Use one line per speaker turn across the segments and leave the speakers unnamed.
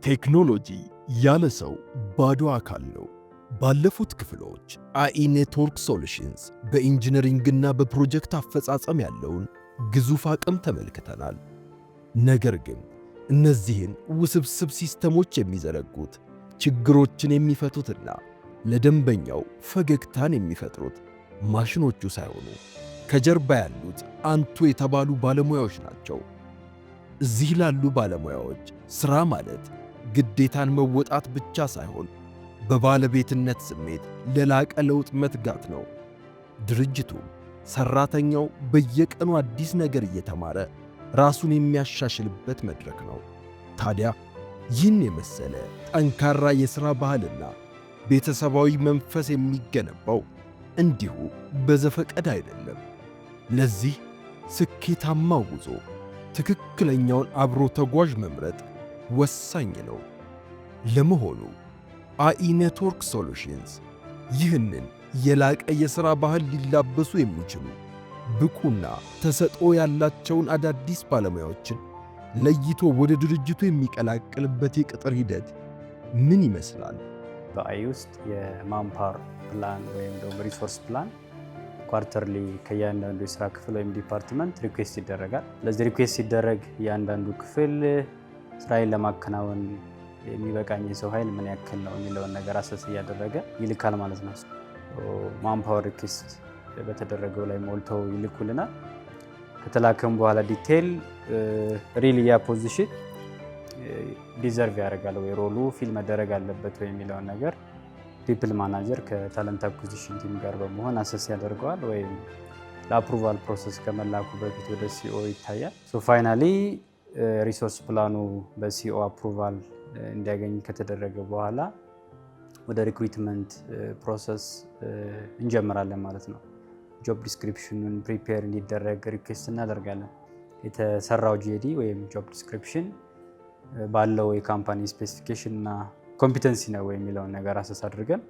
ቴክኖሎጂ ያለ ሰው ባዶ አካል ነው። ባለፉት ክፍሎች አኢ ኔትወርክ ሶሉሽንስ በኢንጂነሪንግና በፕሮጀክት አፈጻጸም ያለውን ግዙፍ አቅም ተመልክተናል። ነገር ግን እነዚህን ውስብስብ ሲስተሞች የሚዘረጉት ችግሮችን የሚፈቱትና ለደንበኛው ፈገግታን የሚፈጥሩት ማሽኖቹ ሳይሆኑ ከጀርባ ያሉት አንቱ የተባሉ ባለሙያዎች ናቸው። እዚህ ላሉ ባለሙያዎች ሥራ ማለት ግዴታን መወጣት ብቻ ሳይሆን በባለቤትነት ስሜት ለላቀ ለውጥ መትጋት ነው። ድርጅቱም ሠራተኛው በየቀኑ አዲስ ነገር እየተማረ ራሱን የሚያሻሽልበት መድረክ ነው። ታዲያ ይህን የመሰለ ጠንካራ የሥራ ባህልና ቤተሰባዊ መንፈስ የሚገነባው እንዲሁ በዘፈቀድ አይደለም። ለዚህ ስኬታማ ጉዞ ትክክለኛውን አብሮ ተጓዥ መምረጥ ወሳኝ ነው። ለመሆኑ አኢ ኔትወርክ ሶሉሽንስ ይህንን የላቀ የሥራ ባህል ሊላበሱ የሚችሉ ብቁና ተሰጥኦ ያላቸውን አዳዲስ ባለሙያዎችን ለይቶ ወደ ድርጅቱ የሚቀላቅልበት የቅጥር ሂደት ምን ይመስላል?
በአኢ ውስጥ የማንፓወር ፕላን ወይም ደግሞ ሪሶርስ ፕላን ኳርተርሊ ከእያንዳንዱ የሥራ ክፍል ወይም ዲፓርትመንት ሪኩዌስት ይደረጋል። ለዚህ ሪኩዌስት ሲደረግ እያንዳንዱ ክፍል ስራዬን ለማከናወን የሚበቃኝ የሰው ኃይል ምን ያክል ነው የሚለውን ነገር አሰስ እያደረገ ይልካል ማለት ነው። ማንፓወር ሪኩዌስት በተደረገው ላይ ሞልተው ይልኩልናል። ከተላከም በኋላ ዲቴል ሪል ያ ፖዚሽን ዲዘርቭ ያደርጋል ወይ ሮሉ ፊል መደረግ አለበት ወይ የሚለውን ነገር ፒፕል ማናጀር ከታለንት አኩዚሽን ቲም ጋር በመሆን አሰስ ያደርገዋል። ወይም ለአፕሩቫል ፕሮሰስ ከመላኩ በፊት ወደ ሲኦ ይታያል። ፋይናሊ ሪሶርስ ፕላኑ በሲኦ አፕሩቫል እንዲያገኝ ከተደረገ በኋላ ወደ ሪክሩትመንት ፕሮሰስ እንጀምራለን ማለት ነው። ጆብ ዲስክሪፕሽኑን ፕሪፔር እንዲደረግ ሪኩዌስት እናደርጋለን። የተሰራው ጂዲ ወይም ጆብ ዲስክሪፕሽን ባለው የካምፓኒ ስፔሲፊኬሽን እና ኮምፒተንሲ ነው የሚለውን ነገር አሰስ አድርገን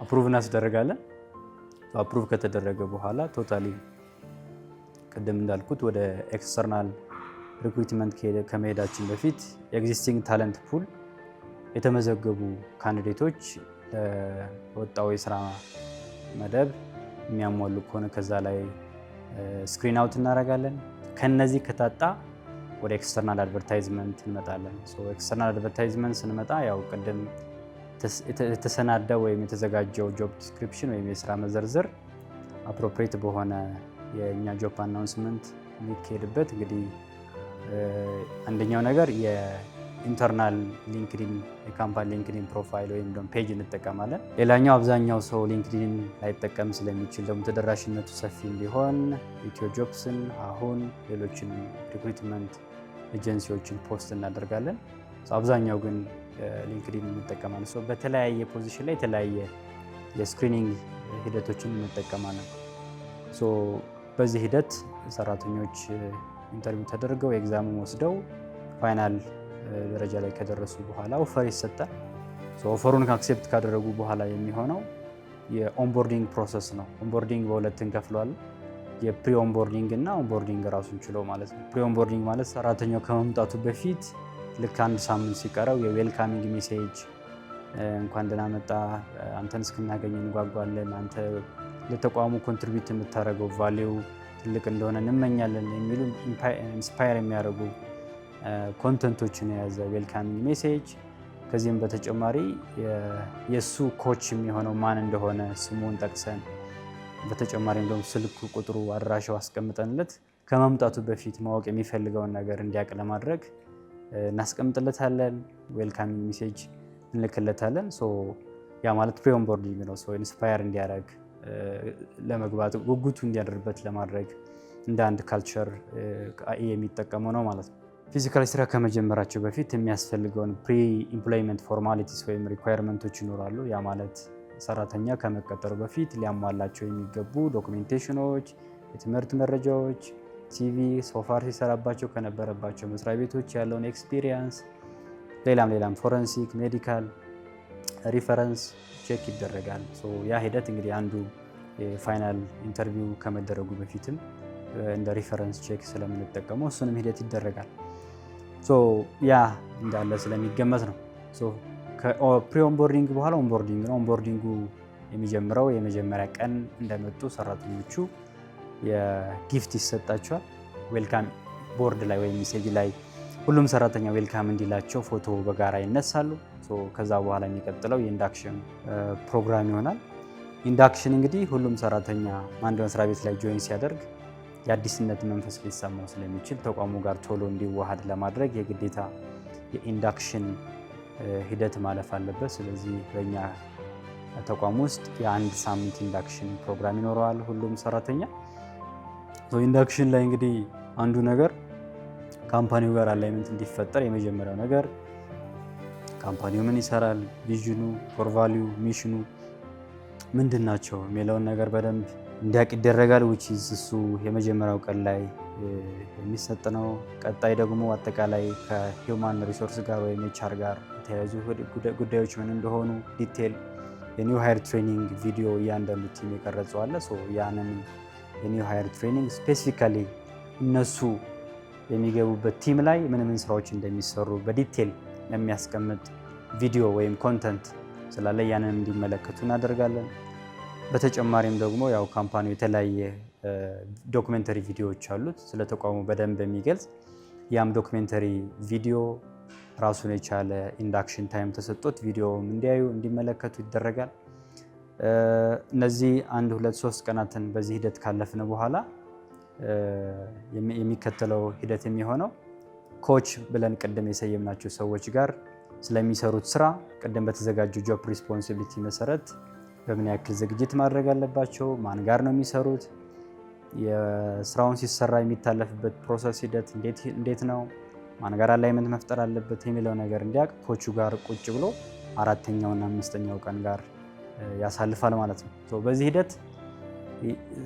አፕሩቭ እናስደርጋለን። አፕሩቭ ከተደረገ በኋላ ቶታሊ ቅድም እንዳልኩት ወደ ኤክስተርናል ሪክሩትመንት ከመሄዳችን በፊት ኤግዚስቲንግ ታለንት ፑል የተመዘገቡ ካንዲዴቶች ለወጣው የስራ መደብ የሚያሟሉ ከሆነ ከዛ ላይ ስክሪን አውት እናደርጋለን። ከነዚህ ከታጣ ወደ ኤክስተርናል አድቨርታይዝመንት እንመጣለን። ኤክስተርናል አድቨርታይዝመንት ስንመጣ ያው ቅድም የተሰናዳ ወይም የተዘጋጀው ጆብ ዲስክሪፕሽን ወይም የስራ መዘርዝር አፕሮፕሬት በሆነ የእኛ ጆብ አናውንስመንት የሚካሄድበት እንግዲህ አንደኛው ነገር የኢንተርናል ሊንክዲን የካምፓኒ ሊንክዲን ፕሮፋይል ወይም ደግሞ ፔጅ እንጠቀማለን። ሌላኛው አብዛኛው ሰው ሊንክዲን ላይጠቀም ስለሚችል ደግሞ ተደራሽነቱ ሰፊ እንዲሆን ኢትዮ ጆብስን፣ አሁን ሌሎችን ሪክሩትመንት ኤጀንሲዎችን ፖስት እናደርጋለን። አብዛኛው ግን ሊንክዲን እንጠቀማለን። በተለያየ ፖዚሽን ላይ የተለያየ የስክሪኒንግ ሂደቶችን እንጠቀማለን። በዚህ ሂደት ሰራተኞች ኢንተርቪው ተደርገው ኤግዛምን ወስደው ፋይናል ደረጃ ላይ ከደረሱ በኋላ ኦፈር ይሰጣል። ኦፈሩን አክሴፕት ካደረጉ በኋላ የሚሆነው የኦንቦርዲንግ ፕሮሰስ ነው። ኦንቦርዲንግ በሁለት እንከፍለዋለን። የፕሪ ኦንቦርዲንግ እና ኦንቦርዲንግ ራሱን ችሎ ማለት ነው። ፕሪ ኦንቦርዲንግ ማለት ሰራተኛው ከመምጣቱ በፊት ልክ አንድ ሳምንት ሲቀረው የዌልካሚንግ ሜሴጅ እንኳን ደህና መጣ፣ አንተን እስክናገኝ እንጓጓለን፣ አንተ ለተቋሙ ኮንትሪቢዩት የምታደርገው ቫሊዩ ትልቅ እንደሆነ እንመኛለን የሚሉ ኢንስፓየር የሚያደርጉ ኮንተንቶችን የያዘ ዌልካሚንግ ሜሴጅ። ከዚህም በተጨማሪ የእሱ ኮች የሚሆነው ማን እንደሆነ ስሙን ጠቅሰን በተጨማሪ እንደውም ስልክ ቁጥሩ፣ አድራሻው አስቀምጠንለት ከመምጣቱ በፊት ማወቅ የሚፈልገውን ነገር እንዲያውቅ ለማድረግ እናስቀምጥለታለን። ዌልካሚንግ ሜሴጅ እንልክለታለን። ያ ማለት ፕሪ ኦንቦርዲንግ ነው። ኢንስፓየር እንዲያደርግ ለመግባት ጉጉቱ እንዲያደርበት ለማድረግ እንደ አንድ ካልቸር አኢ የሚጠቀመው ነው ማለት ነው። ፊዚካል ስራ ከመጀመራቸው በፊት የሚያስፈልገውን ፕሪ ኢምፕሎይመንት ፎርማሊቲስ ወይም ሪኳየርመንቶች ይኖራሉ። ያ ማለት ሰራተኛ ከመቀጠሩ በፊት ሊያሟላቸው የሚገቡ ዶክሜንቴሽኖች፣ የትምህርት መረጃዎች፣ ሲቪ፣ ሶፋር ሲሰራባቸው ከነበረባቸው መስሪያ ቤቶች ያለውን ኤክስፒሪየንስ፣ ሌላም ፎረንሲክ፣ ሜዲካል ሪፈረንስ ቼክ ይደረጋል። ያ ሂደት እንግዲህ አንዱ የፋይናል ኢንተርቪው ከመደረጉ በፊትም እንደ ሪፈረንስ ቼክ ስለምንጠቀመው እሱንም ሂደት ይደረጋል። ያ እንዳለ ስለሚገመት ነው። ከፕሪ ኦንቦርዲንግ በኋላ ኦንቦርዲንግ ነው። ኦንቦርዲንጉ የሚጀምረው የመጀመሪያ ቀን እንደመጡ ሰራተኞቹ የጊፍት ይሰጣቸዋል። ዌልካም ቦርድ ላይ ወይም ሜሴጅ ላይ ሁሉም ሰራተኛ ዌልካም እንዲላቸው ፎቶ በጋራ ይነሳሉ። ከዛ በኋላ የሚቀጥለው የኢንዳክሽን ፕሮግራም ይሆናል። ኢንዳክሽን እንግዲህ ሁሉም ሰራተኛ አንድ መስሪያ ቤት ላይ ጆይን ሲያደርግ የአዲስነት መንፈስ ሊሰማው ስለሚችል ተቋሙ ጋር ቶሎ እንዲዋሃድ ለማድረግ የግዴታ የኢንዳክሽን ሂደት ማለፍ አለበት። ስለዚህ በእኛ ተቋም ውስጥ የአንድ ሳምንት ኢንዳክሽን ፕሮግራም ይኖረዋል ሁሉም ሰራተኛ። ኢንዳክሽን ላይ እንግዲህ አንዱ ነገር ካምፓኒው ጋር አላይመንት እንዲፈጠር የመጀመሪያው ነገር ካምፓኒው ምን ይሰራል፣ ቪዥኑ፣ ኮር ቫልዩ፣ ሚሽኑ ምንድን ናቸው የሚለውን ነገር በደንብ እንዲያውቅ ይደረጋል። እሱ የመጀመሪያው ቀን ላይ የሚሰጥ ነው። ቀጣይ ደግሞ አጠቃላይ ከሂውማን ሪሶርስ ጋር ወይም ኤችአር ጋር የተያያዙ ጉዳዮች ምን እንደሆኑ ዲቴል የኒው ሃየር ትሬኒንግ ቪዲዮ እያንዳንዱ ቲም የቀረጸው አለ። ያንን የኒው ሃየር ትሬኒንግ ስፔሲፊካሊ እነሱ የሚገቡበት ቲም ላይ ምን ምን ስራዎች እንደሚሰሩ በዲቴል የሚያስቀምጥ ቪዲዮ ወይም ኮንተንት ስላለ ያንን እንዲመለከቱ እናደርጋለን። በተጨማሪም ደግሞ ያው ካምፓኒው የተለያየ ዶክመንተሪ ቪዲዮዎች አሉት ስለ ተቋሙ በደንብ የሚገልጽ ያም ዶክመንተሪ ቪዲዮ ራሱን የቻለ ኢንዳክሽን ታይም ተሰጥቶት ቪዲዮውም እንዲያዩ እንዲመለከቱ ይደረጋል። እነዚህ 1 2 3 ቀናትን በዚህ ሂደት ካለፍን በኋላ የሚከተለው ሂደት የሚሆነው ኮች ብለን ቅድም የሰየምናቸው ሰዎች ጋር ስለሚሰሩት ስራ ቅድም በተዘጋጁ ጆብ ሪስፖንሲቢሊቲ መሰረት በምን ያክል ዝግጅት ማድረግ አለባቸው፣ ማን ጋር ነው የሚሰሩት፣ የስራውን ሲሰራ የሚታለፍበት ፕሮሰስ ሂደት እንዴት ነው፣ ማን ጋር አላይመንት መፍጠር አለበት የሚለው ነገር እንዲያውቅ ኮቹ ጋር ቁጭ ብሎ 4ኛውና 5ኛው ቀን ጋር ያሳልፋል ማለት ነው። በዚህ ሂደት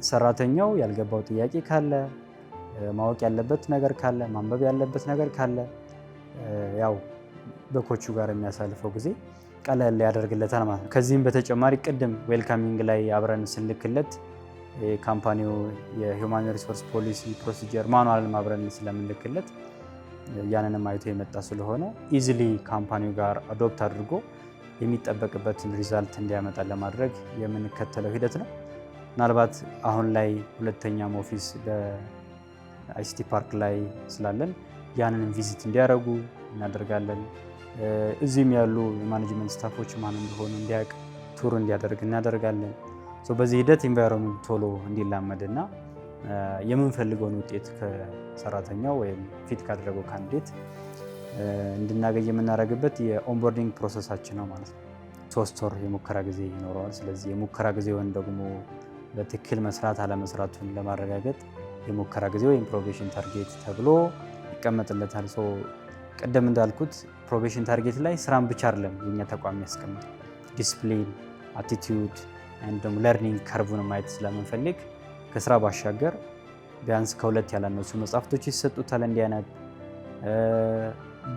ሰራተኛው ያልገባው ጥያቄ ካለ፣ ማወቅ ያለበት ነገር ካለ፣ ማንበብ ያለበት ነገር ካለ ያው በኮቹ ጋር የሚያሳልፈው ጊዜ ቀለል ያደርግለታል ማለት ነው። ከዚህም በተጨማሪ ቅድም ዌልካሚንግ ላይ አብረን ስንልክለት የካምፓኒው የሂውማን ሪሶርስ ፖሊሲ ፕሮሲጀር ማኑዋልን አብረን ስለምንልክለት ያንንም አይቶ የመጣ ስለሆነ ኢዚሊ ካምፓኒው ጋር አዶፕት አድርጎ የሚጠበቅበትን ሪዛልት እንዲያመጣ ለማድረግ የምንከተለው ሂደት ነው። ምናልባት አሁን ላይ 2ኛም ኦፊስ በአይሲቲ ፓርክ ላይ ስላለን ያንን ቪዚት እንዲያደርጉ እናደርጋለን። እዚህም ያሉ የማኔጅመንት ስታፎች ማን እንደሆኑ እንዲያውቅ ቱር እንዲያደርግ እናደርጋለን። በዚህ ሂደት ኢንቫይሮንመንት ቶሎ እንዲላመድና የምንፈልገውን ውጤት ከሰራተኛው ወይም ፊት ካደረገው ካንዲዴት እንድናገኝ የምናደርግበት የኦንቦርዲንግ ፕሮሰሳችን ነው ማለት ነው። 3 ወር የሙከራ ጊዜ ይኖረዋል። ስለዚህ የሙከራ ጊዜውን ደግሞ በትክክል መስራት አለመስራቱን ለማረጋገጥ የሙከራ ጊዜ ወይም ፕሮቤሽን ታርጌት ተብሎ ይቀመጥለታል። ቀደም እንዳልኩት ፕሮቤሽን ታርጌት ላይ ስራን ብቻ አይደለም የኛ ተቋም የሚያስቀምጥ ዲስፕሊን፣ አቲቲዩድ እንዲሁም ለርኒንግ ከርቭን ማየት ስለምንፈልግ ከስራ ባሻገር ቢያንስ ከ2 ያላነሱ መጽሐፍቶች ይሰጡታል እንዲያነብ፣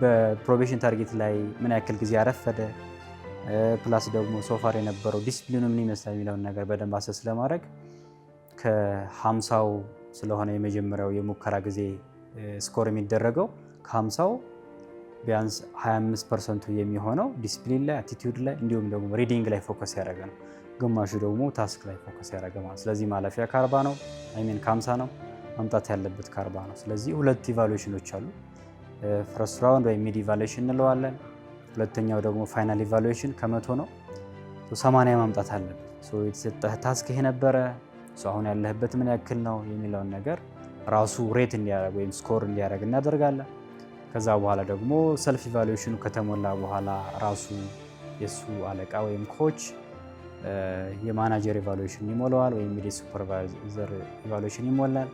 በፕሮቤሽን ታርጌት ላይ ምን ያክል ጊዜ አረፈደ፣ ፕላስ ደግሞ ሶፋር የነበረው ዲስፕሊኑ ምን ይመስላል የሚለውን ነገር በደንብ አሰስ ለማድረግ ከ50ው ስለሆነ የመጀመሪያው የሙከራ ጊዜ ስኮር የሚደረገው ከ50ው ቢያንስ 25% የሚሆነው ዲስፕሊን ላይ፣ አቲቲዩድ ላይ እንዲሁም ደግሞ ሪዲንግ ላይ ፎከስ ያደረገ ነው። ግማሹ ደግሞ ታስክ ላይ ፎከስ ያደረገ ማለት። ስለዚህ ማለፊያ ከ40 ነው፣ ከ50 ነው፣ ማምጣት ያለበት ከ40 ነው። ስለዚህ 2 ኢቫሉዌሽኖች አሉ። ፈርስት ራውንድ ወይም ሚድ ኢቫሉዌሽን እንለዋለን። ሁለተኛው ደግሞ ፋይናል ኢቫሉዌሽን ከ100 ነው። 80 ማምጣት አለበት። የተሰጠህ ታስክ ይሄ ነበረ፣ አሁን ያለህበት ምን ያክል ነው የሚለውን ነገር ራሱ ሬት እንዲያደርግ ወይም ስኮር እንዲያደርግ እናደርጋለን። ከዛ በኋላ ደግሞ ሰልፍ ኢቫሉዌሽኑ ከተሞላ በኋላ ራሱ የሱ አለቃ ወይም ኮች የማናጀር ኢቫሉዌሽን ይሞላዋል ወይም የሱፐርቫይዘር ኢቫሉዌሽን ይሞላል።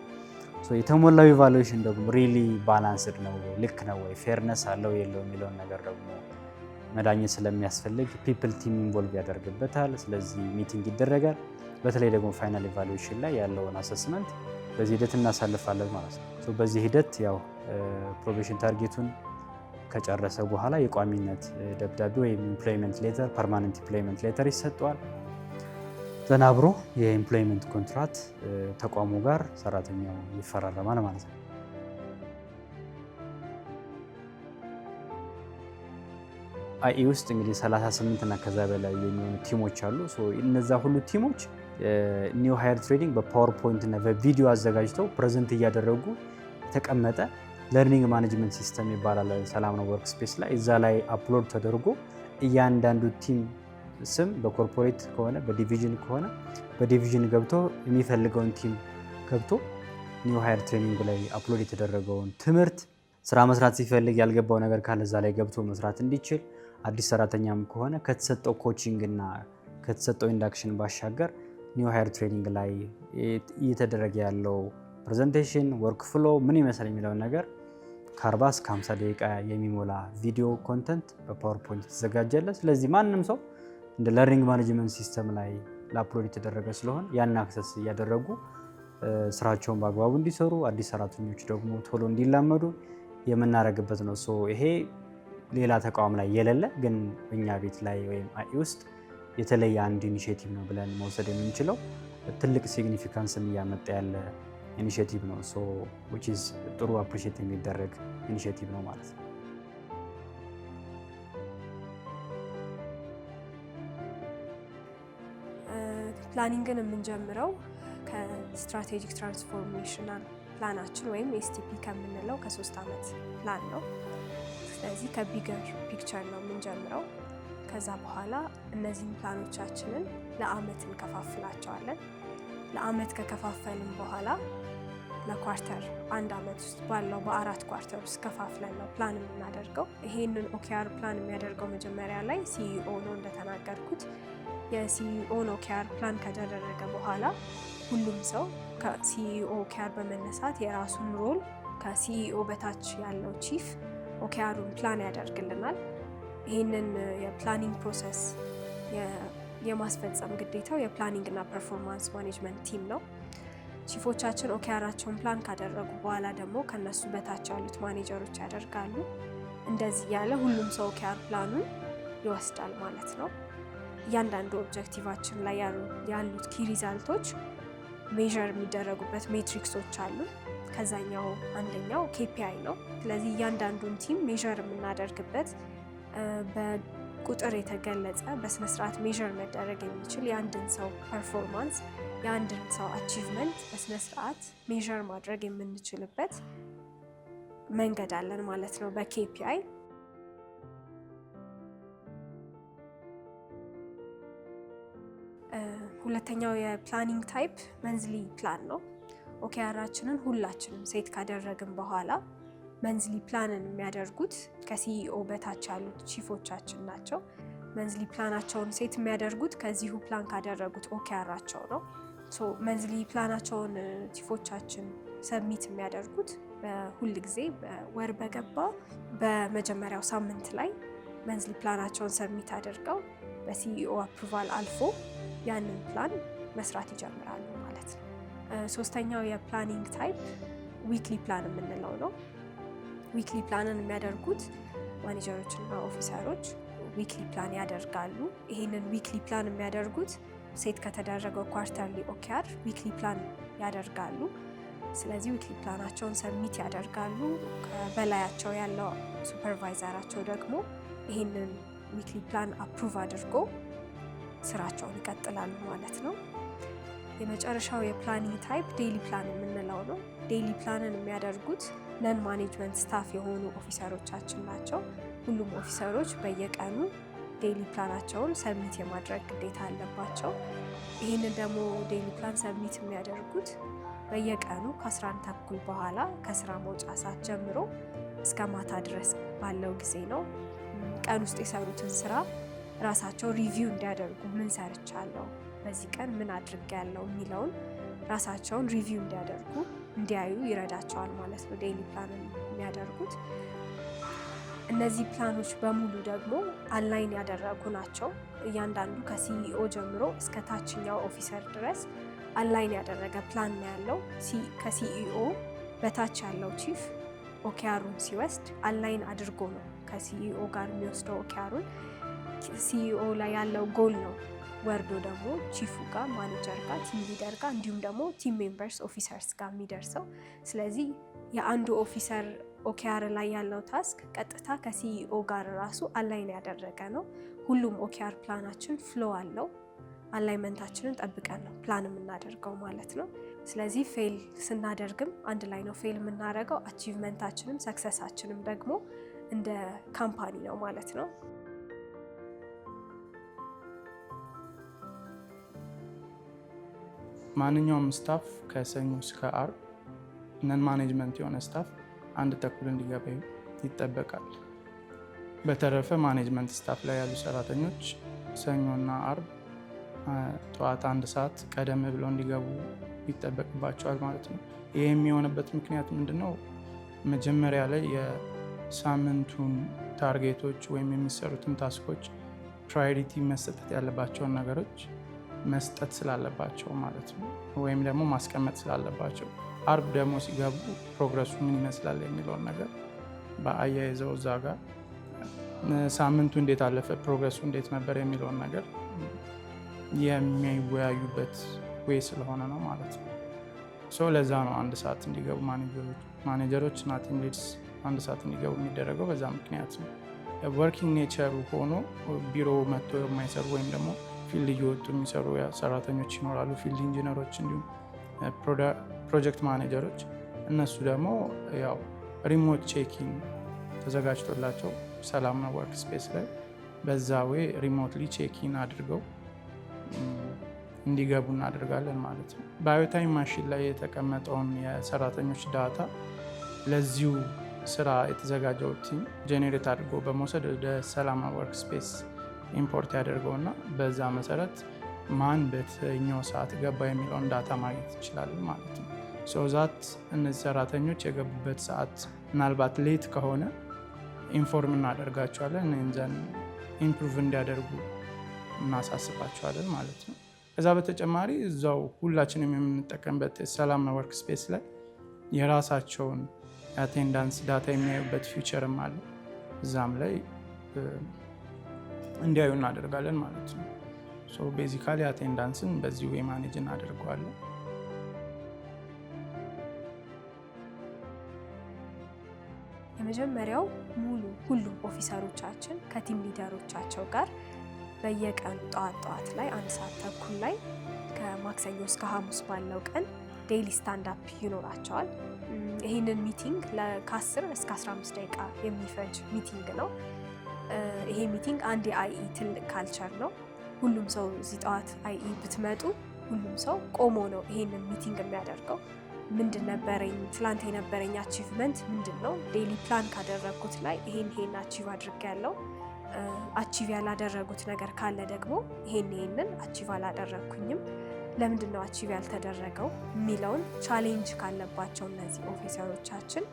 የተሞላው ኢቫሉዌሽን ደግሞ ሪሊ ባላንስድ ነው ወይ፣ ልክ ነው ወይ፣ ፌርነስ አለው የለው የሚለውን ነገር ደግሞ መዳኘት ስለሚያስፈልግ ፒፕል ቲም ኢንቮልቭ ያደርግበታል። ስለዚህ ሚቲንግ ይደረጋል። በተለይ ደግሞ ፋይናል ኢቫሉዌሽን ላይ ያለውን አሰስመንት በዚህ ሂደት እናሳልፋለን ማለት ነው። በዚህ ሂደት ያው ፕሮቤሽን ታርጌቱን ከጨረሰ በኋላ የቋሚነት ደብዳቤ ወይም ኢምፕሎይመንት ሌተር፣ ፐርማነንት ኢምፕሎይመንት ሌተር ይሰጠዋል። ተናብሮ የኢምፕሎይመንት ኮንትራት ተቋሙ ጋር ሰራተኛው ይፈራረማል ማለት ነው። በአኢ ውስጥ እንግዲህ 38 እና ከዛ በላይ የሚሆኑ ቲሞች አሉ። እነዛ ሁሉ ቲሞች ኒው ሃየር ትሬኒንግ በፓወርፖይንት እና በቪዲዮ አዘጋጅተው ፕሬዘንት እያደረጉ የተቀመጠ ለርኒንግ ማኔጅመንት ሲስተም ይባላል ሰላም ነው ወርክ ስፔስ ላይ። እዛ ላይ አፕሎድ ተደርጎ እያንዳንዱ ቲም ስም በኮርፖሬት ከሆነ በዲቪዥን ከሆነ በዲቪዥን ገብቶ የሚፈልገውን ቲም ገብቶ ኒው ሃየር ትሬኒንግ ላይ አፕሎድ የተደረገውን ትምህርት ስራ መስራት ሲፈልግ ያልገባው ነገር ካለ እዛ ላይ ገብቶ መስራት እንዲችል፣ አዲስ ሰራተኛም ከሆነ ከተሰጠው ኮቺንግ እና ከተሰጠው ኢንዳክሽን ባሻገር ኒው ሃየር ትሬኒንግ ላይ እየተደረገ ያለው ፕሬዘንቴሽን ወርክ ፍሎ ምን ይመስል የሚለውን ነገር ከ40 እስከ 50 ደቂቃ የሚሞላ ቪዲዮ ኮንተንት በፓወርፖይንት ተዘጋጀለ። ስለዚህ ማንም ሰው እንደ ለርኒንግ ማኔጅመንት ሲስተም ላይ ለአፕሎድ የተደረገ ስለሆነ ያን አክሰስ እያደረጉ ስራቸውን በአግባቡ እንዲሰሩ፣ አዲስ ሰራተኞች ደግሞ ቶሎ እንዲላመዱ የምናደርግበት ነው። ይሄ ሌላ ተቋም ላይ የሌለ ግን እኛ ቤት ላይ ወይም አኢ ውስጥ የተለየ አንድ ኢኒሼቲቭ ነው ብለን መውሰድ የምንችለው ትልቅ ሲግኒፊካንስን እያመጣ ያለ ኢኒሼቲቭ ነው። which is ጥሩ አፕሪሼት የሚደረግ ኢኒሼቲቭ ነው ማለት ነው።
ፕላኒንግን የምንጀምረው ከስትራቴጂክ ትራንስፎርሜሽናል ፕላናችን ወይም ኤስቲፒ ከምንለው ከ3 ዓመት ፕላን ነው። ስለዚህ ከቢገር ፒክቸር ነው የምንጀምረው። ከዛ በኋላ እነዚህን ፕላኖቻችንን ለአመት እንከፋፍላቸዋለን። ለአመት ከከፋፈልን በኋላ ለኳርተር አንድ አመት ውስጥ ባለው በ4 ኳርተር ውስጥ ከፋፍለን ነው ፕላን የምናደርገው። ይሄንን ኦኬአር ፕላን የሚያደርገው መጀመሪያ ላይ ሲኢኦ ነው እንደተናገርኩት። የሲኢኦን ኦኬአር ፕላን ከተደረገ በኋላ ሁሉም ሰው ከሲኢኦ ኦኬአር በመነሳት የራሱን ሮል ከሲኢኦ በታች ያለው ቺፍ ኦኬአሩን ፕላን ያደርግልናል። ይህንን የፕላኒንግ ፕሮሰስ የማስፈጸም ግዴታው የፕላኒንግ እና ፐርፎርማንስ ማኔጅመንት ቲም ነው። ቺፎቻችን ኦኬአራቸውን ፕላን ካደረጉ በኋላ ደግሞ ከነሱ በታች ያሉት ማኔጀሮች ያደርጋሉ። እንደዚህ ያለ ሁሉም ሰው ኦኬአር ፕላኑን ይወስዳል ማለት ነው። እያንዳንዱ ኦብጀክቲቫችን ላይ ያሉት ኪ ሪዛልቶች ሜዥር የሚደረጉበት ሜትሪክሶች አሉ። ከዛኛው አንደኛው ኬፒአይ ነው። ስለዚህ እያንዳንዱን ቲም ሜዥር የምናደርግበት በቁጥር የተገለጸ በስነስርዓት ሜዥር መደረግ የሚችል የአንድን ሰው ፐርፎርማንስ የአንድን ሰው አቺቭመንት በስነስርዓት ሜዥር ማድረግ የምንችልበት መንገድ አለን ማለት ነው በኬፒአይ። ሁለተኛው የፕላኒንግ ታይፕ መንዝሊ ፕላን ነው። ኦኬአራችንን ሁላችንም ሴት ካደረግን በኋላ መንዝሊ ፕላንን የሚያደርጉት ከሲኢኦ በታች ያሉት ቺፎቻችን ናቸው። መንዝሊ ፕላናቸውን ሴት የሚያደርጉት ከዚሁ ፕላን ካደረጉት ኦኬአራቸው ነው። መንዝሊ ፕላናቸውን ቺፎቻችን ሰብሚት የሚያደርጉት በሁል ጊዜ በወር በገባ በመጀመሪያው ሳምንት ላይ መንዝሊ ፕላናቸውን ሰብሚት አድርገው በሲኢኦ አፕሩቫል አልፎ ያንን ፕላን መስራት ይጀምራሉ ማለት ነው። ሶስተኛው የፕላኒንግ ታይፕ ዊክሊ ፕላን የምንለው ነው። ዊክሊ ፕላንን የሚያደርጉት ማኔጀሮች እና ኦፊሰሮች ዊክሊ ፕላን ያደርጋሉ። ይህንን ዊክሊ ፕላን የሚያደርጉት ሴት ከተደረገው ኳርተርሊ ኦኬአር ዊክሊ ፕላን ያደርጋሉ። ስለዚህ ዊክሊ ፕላናቸውን ሰብሚት ያደርጋሉ። ከበላያቸው ያለው ሱፐርቫይዘራቸው ደግሞ ይህንን ዊክሊ ፕላን አፕሩቭ አድርጎ ስራቸውን ይቀጥላሉ ማለት ነው። የመጨረሻው የፕላኒንግ ታይፕ ዴይሊ ፕላን የምንለው ነው። ዴይሊ ፕላንን የሚያደርጉት ነን ማኔጅመንት ስታፍ የሆኑ ኦፊሰሮቻችን ናቸው። ሁሉም ኦፊሰሮች በየቀኑ ዴይሊ ፕላናቸውን ሰብሚት የማድረግ ግዴታ አለባቸው። ይህንን ደግሞ ዴይሊ ፕላን ሰብሚት የሚያደርጉት በየቀኑ ከ11 ተኩል በኋላ ከስራ መውጫ ሰዓት ጀምሮ እስከ ማታ ድረስ ባለው ጊዜ ነው። ቀን ውስጥ የሰሩትን ስራ ራሳቸው ሪቪው እንዲያደርጉ ምን ሰርቻለሁ፣ በዚህ ቀን ምን አድርጌያለሁ የሚለውን ራሳቸውን ሪቪው እንዲያደርጉ እንዲያዩ ይረዳቸዋል ማለት ነው ዴይሊ ፕላንን የሚያደርጉት። እነዚህ ፕላኖች በሙሉ ደግሞ አላይን ያደረጉ ናቸው። እያንዳንዱ ከሲኢኦ ጀምሮ እስከ ታችኛው ኦፊሰር ድረስ አላይን ያደረገ ፕላን ነው ያለው። ከሲኢኦ በታች ያለው ቺፍ ኦኬአሩን ሲወስድ አላይን አድርጎ ነው ከሲኢኦ ጋር የሚወስደው ኦኬአሩን። ሲኢኦ ላይ ያለው ጎል ነው ወርዶ ደግሞ ቺፉ ጋር፣ ማኔጀር ጋር፣ ቲም ሊደር ጋር እንዲሁም ደግሞ ቲም ሜምበርስ ኦፊሰርስ ጋር የሚደርሰው። ስለዚህ የአንዱ ኦፊሰር ኦኬአር ላይ ያለው ታስክ ቀጥታ ከሲኢኦ ጋር ራሱ አላይን ያደረገ ነው። ሁሉም ኦኬአር ፕላናችን ፍሎ አለው። አላይመንታችንን ጠብቀን ነው ፕላን የምናደርገው ማለት ነው። ስለዚህ ፌል ስናደርግም አንድ ላይ ነው ፌል የምናደርገው። አቺቭመንታችንም ሰክሰሳችንም ደግሞ እንደ ካምፓኒ ነው ማለት ነው።
ማንኛውም ስታፍ ከሰኞ እስከ አርብ ነን ማኔጅመንት የሆነ ስታፍ 1:30 እንዲገባ ይጠበቃል። በተረፈ ማኔጅመንት ስታፍ ላይ ያሉ ሰራተኞች ሰኞና አርብ ጠዋት 1 ሰዓት ቀደም ብለው እንዲገቡ ይጠበቅባቸዋል ማለት ነው። ይህ የሚሆንበት ምክንያት ምንድነው? መጀመሪያ ላይ የሳምንቱን ታርጌቶች ወይም የሚሰሩትን ታስኮች ፕራዮሪቲ መሰጠት ያለባቸውን ነገሮች መስጠት ስላለባቸው ማለት ነው፣ ወይም ደግሞ ማስቀመጥ ስላለባቸው። አርብ ደግሞ ሲገቡ ፕሮግረሱ ምን ይመስላል የሚለውን ነገር በአያይዘው እዛ ጋር ሳምንቱ እንዴት አለፈ፣ ፕሮግረሱ እንዴት ነበር የሚለውን ነገር የሚወያዩበት ወይ ስለሆነ ነው ማለት ነው። ለዛ ነው 1 ሰዓት እንዲገቡ ማኔጀሮች እና ቲም ሊድስ 1 ሰዓት እንዲገቡ የሚደረገው በዛ ምክንያት ነው። ወርኪንግ ኔቸሩ ሆኖ ቢሮ መጥቶ የማይሰሩ ወይም ደግሞ ፊልድ እየወጡ የሚሰሩ ሰራተኞች ይኖራሉ፣ ፊልድ ኢንጂነሮች፣ እንዲሁም ፕሮጀክት ማኔጀሮች። እነሱ ደግሞ ያው ሪሞት ቼኪንግ ተዘጋጅቶላቸው ሰላምና ወርክ ስፔስ ላይ በዛ ወይ ሪሞትሊ ቼኪን አድርገው እንዲገቡ እናደርጋለን ማለት ነው። ባዮታይም ማሽን ላይ የተቀመጠውን የሰራተኞች ዳታ ለዚሁ ስራ የተዘጋጀው ቲም ጄኔሬት አድርጎ በመውሰድ ወደ ሰላም ወርክ ስፔስ ኢምፖርት ያደርገውና በዛ መሰረት ማን በየትኛው ሰዓት ገባ የሚለውን ዳታ ማግኘት ይችላል ማለት ነው። ዛት እነዚህ ሰራተኞች የገቡበት ሰዓት ምናልባት ሌት ከሆነ ኢንፎርም እናደርጋቸዋለን፣ እንዘን ኢምፕሩቭ እንዲያደርጉ እናሳስባቸዋለን ማለት ነው። ከዛ በተጨማሪ እዛው ሁላችንም የምንጠቀምበት ሰላም ወርክ ስፔስ ላይ የራሳቸውን የአቴንዳንስ ዳታ የሚያዩበት ፊውቸርም አለ። እዛም ላይ እንዲያዩ እናደርጋለን ማለት ነው። ቤዚካሊ አቴንዳንስን በዚህ ወይ ማኔጅ እናደርገዋለን።
የመጀመሪያው ሁሉም ኦፊሰሮቻችን ከቲም ሊደሮቻቸው ጋር በየቀኑ ጠዋት ላይ 1:30 ላይ ከማክሰኞ እስከ ሐሙስ ባለው ቀን ዴይሊ ስታንዳፕ ይኖራቸዋል። ይህንን ሚቲንግ ከ10 እስከ 15 ደቂቃ የሚፈጅ ሚቲንግ ነው። ይሄ ሚቲንግ አንድ የአይኢ ትልቅ ካልቸር ነው። ሁሉም ሰው እዚህ ጠዋት አይኢ ብትመጡ ሁሉም ሰው ቆሞ ነው ይሄንን ሚቲንግ የሚያደርገው። ምንድን ነበረኝ ትላንት የነበረኝ አቺቭመንት ምንድን ነው፣ ዴይሊ ፕላን ካደረግኩት ላይ ይሄን አቺቭ አድርጌያለሁ፣ አቺቭ ያላደረጉት ነገር ካለ ደግሞ ይሄንን አቺቭ አላደረግኩኝም፣ ለምንድን ነው አቺቭ ያልተደረገው የሚለውን ቻሌንጅ ካለባቸው እነዚህ ኦፊሰሮቻችን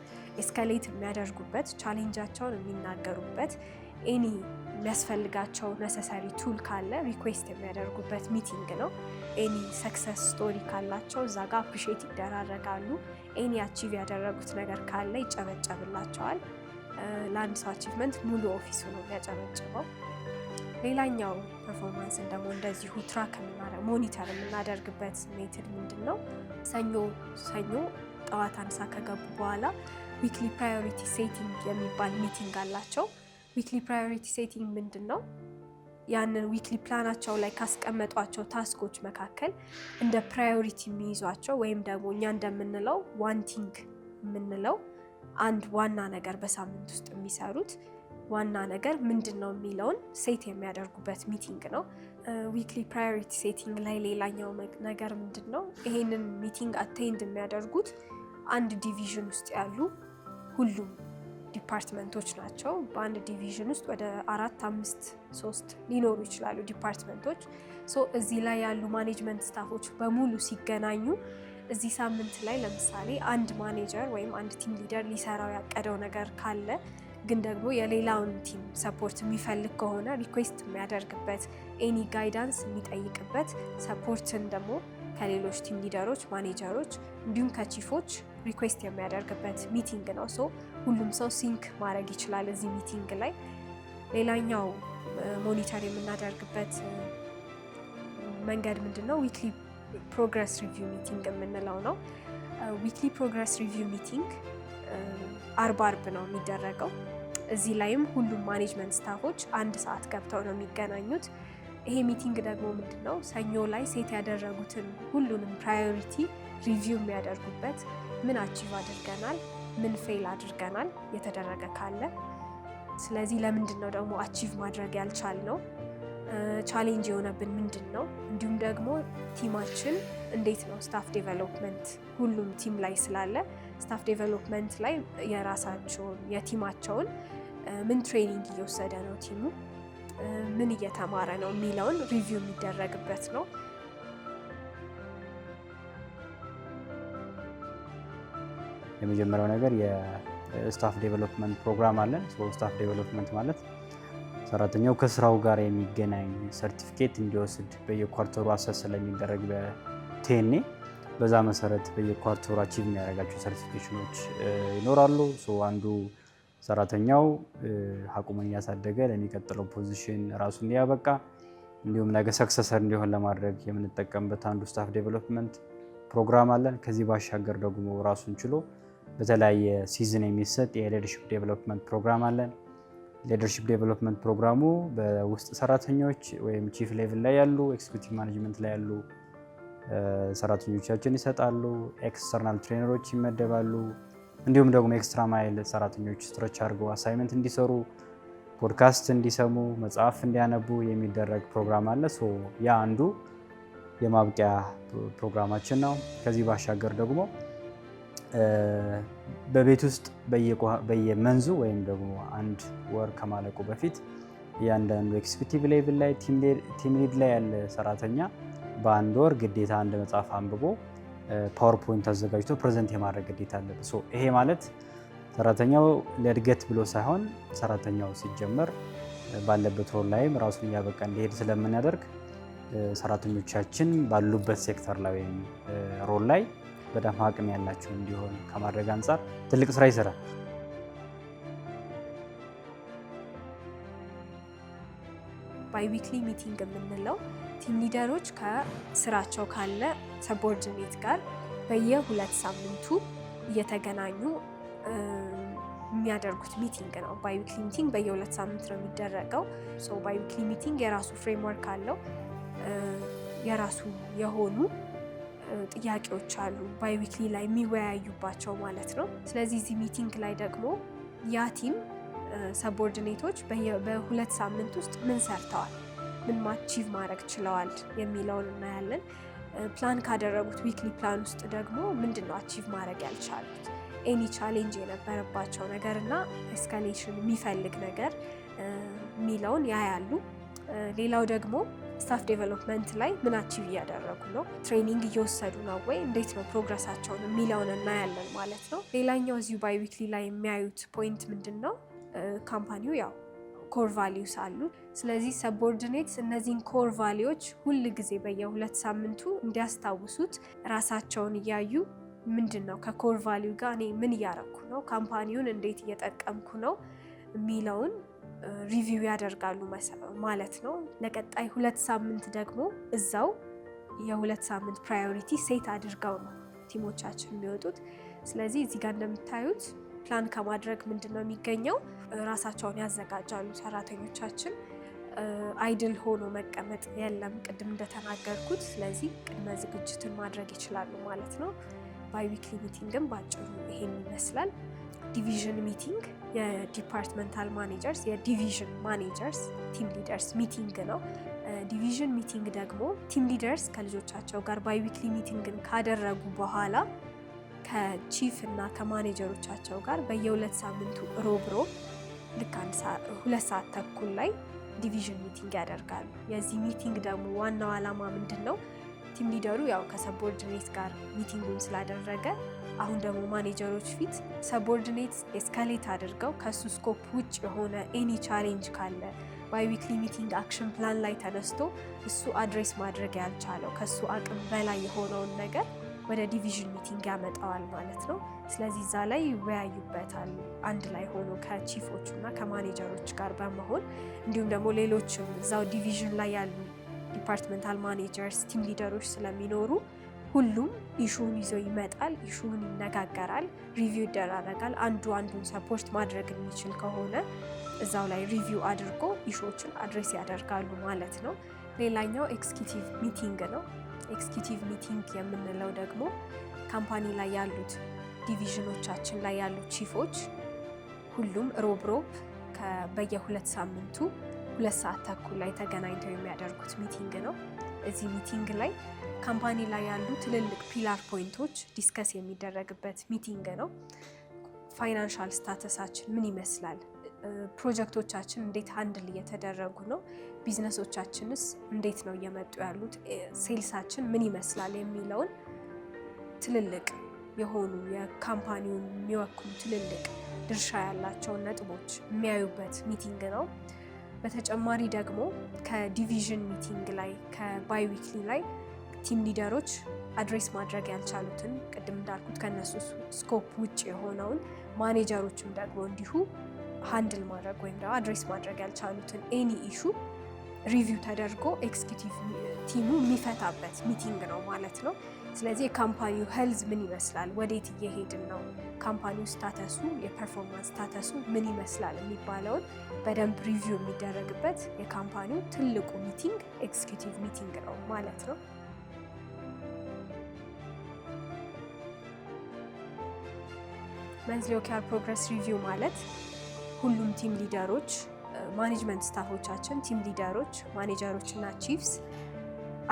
ኤስካሌት የሚያደርጉበት ቻሌንጃቸውን የሚናገሩበት ኤኒ የሚያስፈልጋቸው ነሰሰሪ ቱል ካለ ሪኩዌስት የሚያደርጉበት ሚቲንግ ነው። ኤኒ ሰክሰስ ስቶሪ ካላቸው እዛ ጋር አፕሪሼት ይደራረጋሉ። ኤኒ አቺቭ ያደረጉት ነገር ካለ ይጨበጨብላቸዋል። ለአንድ ሰው አቺቭመንት ሙሉ ኦፊሱ ነው የሚያጨበጭበው። ሌላኛው ፐርፎርማንስን ደግሞ እንደዚሁ ትራክ ሞኒተር የምናደርግበት ሜትድ ምንድን ነው? ሰኞ ጠዋት 1 ሰዓት ከገቡ በኋላ ዊክሊ ፕራዮሪቲ ሴቲንግ የሚባል ሚቲንግ አላቸው። ዊክሊ ፕራዮሪቲ ሴቲንግ ምንድን ነው? ያንን ዊክሊ ፕላናቸው ላይ ካስቀመጧቸው ታስኮች መካከል እንደ ፕራዮሪቲ የሚይዟቸው ወይም ደግሞ እኛ እንደምንለው ዋንቲንግ የምንለው አንድ ዋና ነገር በሳምንት ውስጥ የሚሰሩት ዋና ነገር ምንድን ነው የሚለውን ሴት የሚያደርጉበት ሚቲንግ ነው። ዊክሊ ፕራዮሪቲ ሴቲንግ ላይ ሌላኛው ነገር ምንድን ነው? ይሄንን ሚቲንግ አቴንድ የሚያደርጉት አንድ ዲቪዥን ውስጥ ያሉ ሁሉም ዲፓርትመንቶች ናቸው። በአንድ ዲቪዥን ውስጥ ወደ 4፣ 5፣ 3 ሊኖሩ ይችላሉ ዲፓርትመንቶች። እዚህ ላይ ያሉ ማኔጅመንት ስታፎች በሙሉ ሲገናኙ እዚህ ሳምንት ላይ ለምሳሌ አንድ ማኔጀር ወይም አንድ ቲም ሊደር ሊሰራው ያቀደው ነገር ካለ ግን ደግሞ የሌላውን ቲም ሰፖርት የሚፈልግ ከሆነ ሪኩዌስት የሚያደርግበት ኤኒ ጋይዳንስ የሚጠይቅበት ሰፖርትን ደግሞ ከሌሎች ቲም ሊደሮች፣ ማኔጀሮች እንዲሁም ከቺፎች ሪኩዌስት የሚያደርግበት ሚቲንግ ነው። ሁሉም ሰው ሲንክ ማድረግ ይችላል እዚህ ሚቲንግ ላይ። ሌላኛው ሞኒተር የምናደርግበት መንገድ ምንድን ነው? ዊክሊ ፕሮግረስ ሪቪው ሚቲንግ የምንለው ነው። ዊክሊ ፕሮግረስ ሪቪው ሚቲንግ አርብ ነው የሚደረገው። እዚህ ላይም ሁሉም ማኔጅመንት ስታፎች 1 ሰዓት ገብተው ነው የሚገናኙት። ይሄ ሚቲንግ ደግሞ ምንድነው ሰኞ ላይ ሴት ያደረጉትን ሁሉንም ፕራዮሪቲ ሪቪው የሚያደርጉበት፣ ምን አቺቭ አድርገናል፣ ምን ፌል አድርገናል የተደረገ ካለ፣ ስለዚህ ለምንድነው ደግሞ አቺቭ ማድረግ ያልቻልነው፣ ቻሌንጅ የሆነብን ምንድነው፣ እንዲሁም ደግሞ ቲማችን እንዴት ነው ስታፍ ዴቨሎፕመንት ሁሉም ቲም ላይ ስላለ ስታፍ ዴቨሎፕመንት ላይ የራሳቸውን የቲማቸውን ምን ትሬኒንግ እየወሰደ ነው ቲሙ፣ ምን እየተማረ ነው የሚለውን ሪቪው የሚደረግበት ነው።
የመጀመሪያው ነገር የስታፍ ዴቨሎፕመንት ፕሮግራም አለን። ስታፍ ዴቨሎፕመንት ማለት ሰራተኛው ከስራው ጋር የሚገናኝ ሰርቲፊኬት እንዲወስድ በየኳርተሩ አሰስ ስለሚደረግ በቴኔ በዛ መሰረት በየኳርተሩ አቺቭ የሚያደርጋቸው ሰርቲፊኬሽኖች ይኖራሉ። አንዱ ሰራተኛው አቅሙን እያሳደገ ለሚቀጥለው ፖዚሽን ራሱን እንዲያበቃ እንዲሁም ነገ ሰክሰሰር እንዲሆን ለማድረግ የምንጠቀምበት አንዱ ስታፍ ዴቨሎፕመንት ፕሮግራም አለን። ከዚህ ባሻገር ደግሞ ራሱን ችሎ በተለያየ ሲዝን የሚሰጥ የሊደርሺፕ ዴቨሎፕመንት ፕሮግራም አለን። ሊደርሺፕ ዴቨሎፕመንት ፕሮግራሙ በውስጥ ሰራተኞች ወይም ቺፍ ሌቭል ላይ ያሉ ኤክስኪዩቲቭ ማኔጅመንት ላይ ያሉ ሰራተኞቻችን ይሰጣሉ። ኤክስተርናል ትሬነሮች ይመደባሉ። እንዲሁም ደግሞ ኤክስትራ ማይል ሰራተኞች ስትረች አድርገው አሳይመንት እንዲሰሩ፣ ፖድካስት እንዲሰሙ፣ መጽሐፍ እንዲያነቡ የሚደረግ ፕሮግራም አለ። ያ አንዱ የማብቂያ ፕሮግራማችን ነው። ከዚህ ባሻገር ደግሞ በቤት ውስጥ በየመንዙ ወይም ደግሞ 1 ወር ከማለቁ በፊት እያንዳንዱ ኤክስኪዩቲቭ ሌቭል ላይ ቲም ሊድ ላይ ያለ ሰራተኛ በ1 ወር ግዴታ አንድ መጽሐፍ አንብቦ ፓወርፖይንት አዘጋጅቶ ፕሬዘንት የማድረግ ግዴታ አለበት። ይሄ ማለት ሰራተኛው ለእድገት ብሎ ሳይሆን ሰራተኛው ሲጀመር ባለበት ሮል ላይም ራሱን እያበቃ እንዲሄድ ስለምናደርግ ሰራተኞቻችን ባሉበት ሴክተር ላይ ወይም ሮል ላይ በጣም አቅም ያላቸው እንዲሆን ከማድረግ አንጻር ትልቅ ስራ ይሰራል።
ባይዊክሊ ሚቲንግ የምንለው ቲም ሊደሮች ከስራቸው ካለ ሰቦርዲኔት ጋር በየ2 ሳምንቱ እየተገናኙ የሚያደርጉት ሚቲንግ ነው። ባይዊክሊ ሚቲንግ በየ2 ሳምንት ነው የሚደረገው። ባይዊክሊ ሚቲንግ የራሱ ፍሬምወርክ አለው። የራሱ የሆኑ ጥያቄዎች አሉ ባይዊክሊ ላይ የሚወያዩባቸው ማለት ነው። ስለዚህ እዚህ ሚቲንግ ላይ ደግሞ ያ ቲም ሰቦርዲኔቶች በ2 ሳምንት ውስጥ ምን ሰርተዋል፣ ምን አቺቭ ማድረግ ችለዋል የሚለውን እናያለን። ፕላን ካደረጉት ዊክሊ ፕላን ውስጥ ደግሞ ምንድነው አቺቭ ማድረግ ያልቻሉት፣ ኤኒ ቻሌንጅ የነበረባቸው ነገር እና ኤስካሌሽን የሚፈልግ ነገር የሚለውን ያያሉ። ሌላው ደግሞ ስታፍ ዴቨሎፕመንት ላይ ምን አቺቭ እያደረጉ ነው፣ ትሬኒንግ እየወሰዱ ነው ወይ፣ እንዴት ነው ፕሮግረሳቸውን የሚለውን እናያለን ማለት ነው። ሌላኛው እዚሁ ባይዊክሊ ላይ የሚያዩት ፖይንት ምንድን ነው፣ ካምፓኒው ያው ኮር ቫሊዩስ አሉ። ስለዚህ ሰቦርዲኔትስ እነዚህን ኮር ቫሊዎች ሁል ጊዜ በየ2 ሳምንቱ እንዲያስታውሱት ራሳቸውን እያዩ ምንድን ነው ከኮር ቫሊዩ ጋር እኔ ምን እያረኩ ነው፣ ካምፓኒውን እንዴት እየጠቀምኩ ነው የሚለውን ሪቪው ያደርጋሉ ማለት ነው። ለቀጣይ 2 ሳምንት ደግሞ እዛው የ2 ሳምንት ፕራዮሪቲ ሴት አድርገው ነው ቲሞቻችን የሚወጡት። ስለዚህ እዚህ ጋር እንደምታዩት ፕላን ከማድረግ ምንድነው የሚገኘው፣ ራሳቸውን ያዘጋጃሉ ሰራተኞቻችን። አይድል ሆኖ መቀመጥ የለም ቅድም እንደተናገርኩት። ስለዚህ ቅድመ ዝግጅትን ማድረግ ይችላሉ ማለት ነው። ባይዊክሊ ሚቲንግም ባጭሩ ይሄን ይመስላል። ዲቪዥን ሚቲንግ የዲፓርትመንታል ማኔጀርስ፣ የዲቪዥን ማኔጀርስ፣ ቲም ሊደርስ ሚቲንግ ነው። ዲቪዥን ሚቲንግ ደግሞ ቲም ሊደርስ ከልጆቻቸው ጋር ባይዊክሊ ሚቲንግን ካደረጉ በኋላ ከቺፍ እና ከማኔጀሮቻቸው ጋር በየ2 ሳምንቱ ሮብ ልክ 2 ሰዓት ተኩል ላይ ዲቪዥን ሚቲንግ ያደርጋሉ። የዚህ ሚቲንግ ደግሞ ዋናው ዓላማ ምንድን ነው? ቲም ሊደሩ ያው ከሰቦርዲኔት ጋር ሚቲንጉን ስላደረገ አሁን ደግሞ ማኔጀሮች ፊት ሰቦርዲኔት ኤስካሌት አድርገው ከሱ ስኮፕ ውጭ የሆነ ኤኒ ቻሌንጅ ካለ ባይዊክሊ ሚቲንግ አክሽን ፕላን ላይ ተነስቶ እሱ አድሬስ ማድረግ ያልቻለው ከሱ አቅም በላይ የሆነውን ነገር ወደ ዲቪዥን ሚቲንግ ያመጣዋል ማለት ነው። ስለዚህ እዛ ላይ ይወያዩበታል አንድ ላይ ሆኖ ከቺፎቹ እና ከማኔጀሮች ጋር በመሆን እንዲሁም ደግሞ ሌሎችም እዛው ዲቪዥን ላይ ያሉ ዲፓርትመንታል ማኔጀርስ፣ ቲም ሊደሮች ስለሚኖሩ ሁሉም ኢሹን ይዞ ይመጣል፣ ኢሹን ይነጋገራል፣ ሪቪው ይደራረጋል። አንዱ አንዱን ሰፖርት ማድረግ የሚችል ከሆነ እዛው ላይ ሪቪው አድርጎ ኢሹዎችን አድሬስ ያደርጋሉ ማለት ነው። ሌላኛው ኤክስኪዩቲቭ ሚቲንግ ነው። ኤክስኪዩቲቭ ሚቲንግ የምንለው ደግሞ ካምፓኒ ላይ ያሉት ዲቪዥኖቻችን ላይ ያሉት ቺፎች ሁሉም ሮብ በየ2 ሳምንቱ 2 ሰዓት ተኩል ላይ ተገናኝተው የሚያደርጉት ሚቲንግ ነው። እዚህ ሚቲንግ ላይ ካምፓኒ ላይ ያሉ ትልልቅ ፒላር ፖይንቶች ዲስከስ የሚደረግበት ሚቲንግ ነው። ፋይናንሻል ስታተሳችን ምን ይመስላል? ፕሮጀክቶቻችን እንዴት ሃንድል እየተደረጉ ነው? ቢዝነሶቻችንስ እንዴት ነው እየመጡ ያሉት? ሴልሳችን ምን ይመስላል የሚለውን ትልልቅ የሆኑ የካምፓኒውን የሚወክሉ ትልልቅ ድርሻ ያላቸውን ነጥቦች የሚያዩበት ሚቲንግ ነው። በተጨማሪ ደግሞ ከዲቪዥን ሚቲንግ ላይ ከባይዊክሊ ላይ ቲም ሊደሮች አድሬስ ማድረግ ያልቻሉትን ቅድም እንዳልኩት ከነሱ ስኮፕ ውጭ የሆነውን ማኔጀሮችም ደግሞ እንዲሁ ሃንድል ማድረግ ወይም ደግሞ አድሬስ ማድረግ ያልቻሉትን ኤኒ ኢሹ ሪቪው ተደርጎ ኤክስኪዩቲቭ ቲሙ የሚፈታበት ሚቲንግ ነው ማለት ነው። ስለዚህ የካምፓኒው ሄልዝ ምን ይመስላል፣ ወዴት እየሄድን ነው፣ ካምፓኒው ስታተሱ፣ የፐርፎርማንስ ስታተሱ ምን ይመስላል የሚባለውን በደንብ ሪቪው የሚደረግበት የካምፓኒው ትልቁ ሚቲንግ ኤክስኪዩቲቭ ሚቲንግ ነው ማለት ነው። መንዝሊ ኦኬአር ፕሮግረስ ሪቪው ማለት ሁሉም ቲም ሊደሮች፣ ማኔጅመንት ስታፎቻችን፣ ቲም ሊደሮች፣ ማኔጀሮች እና ቺፍስ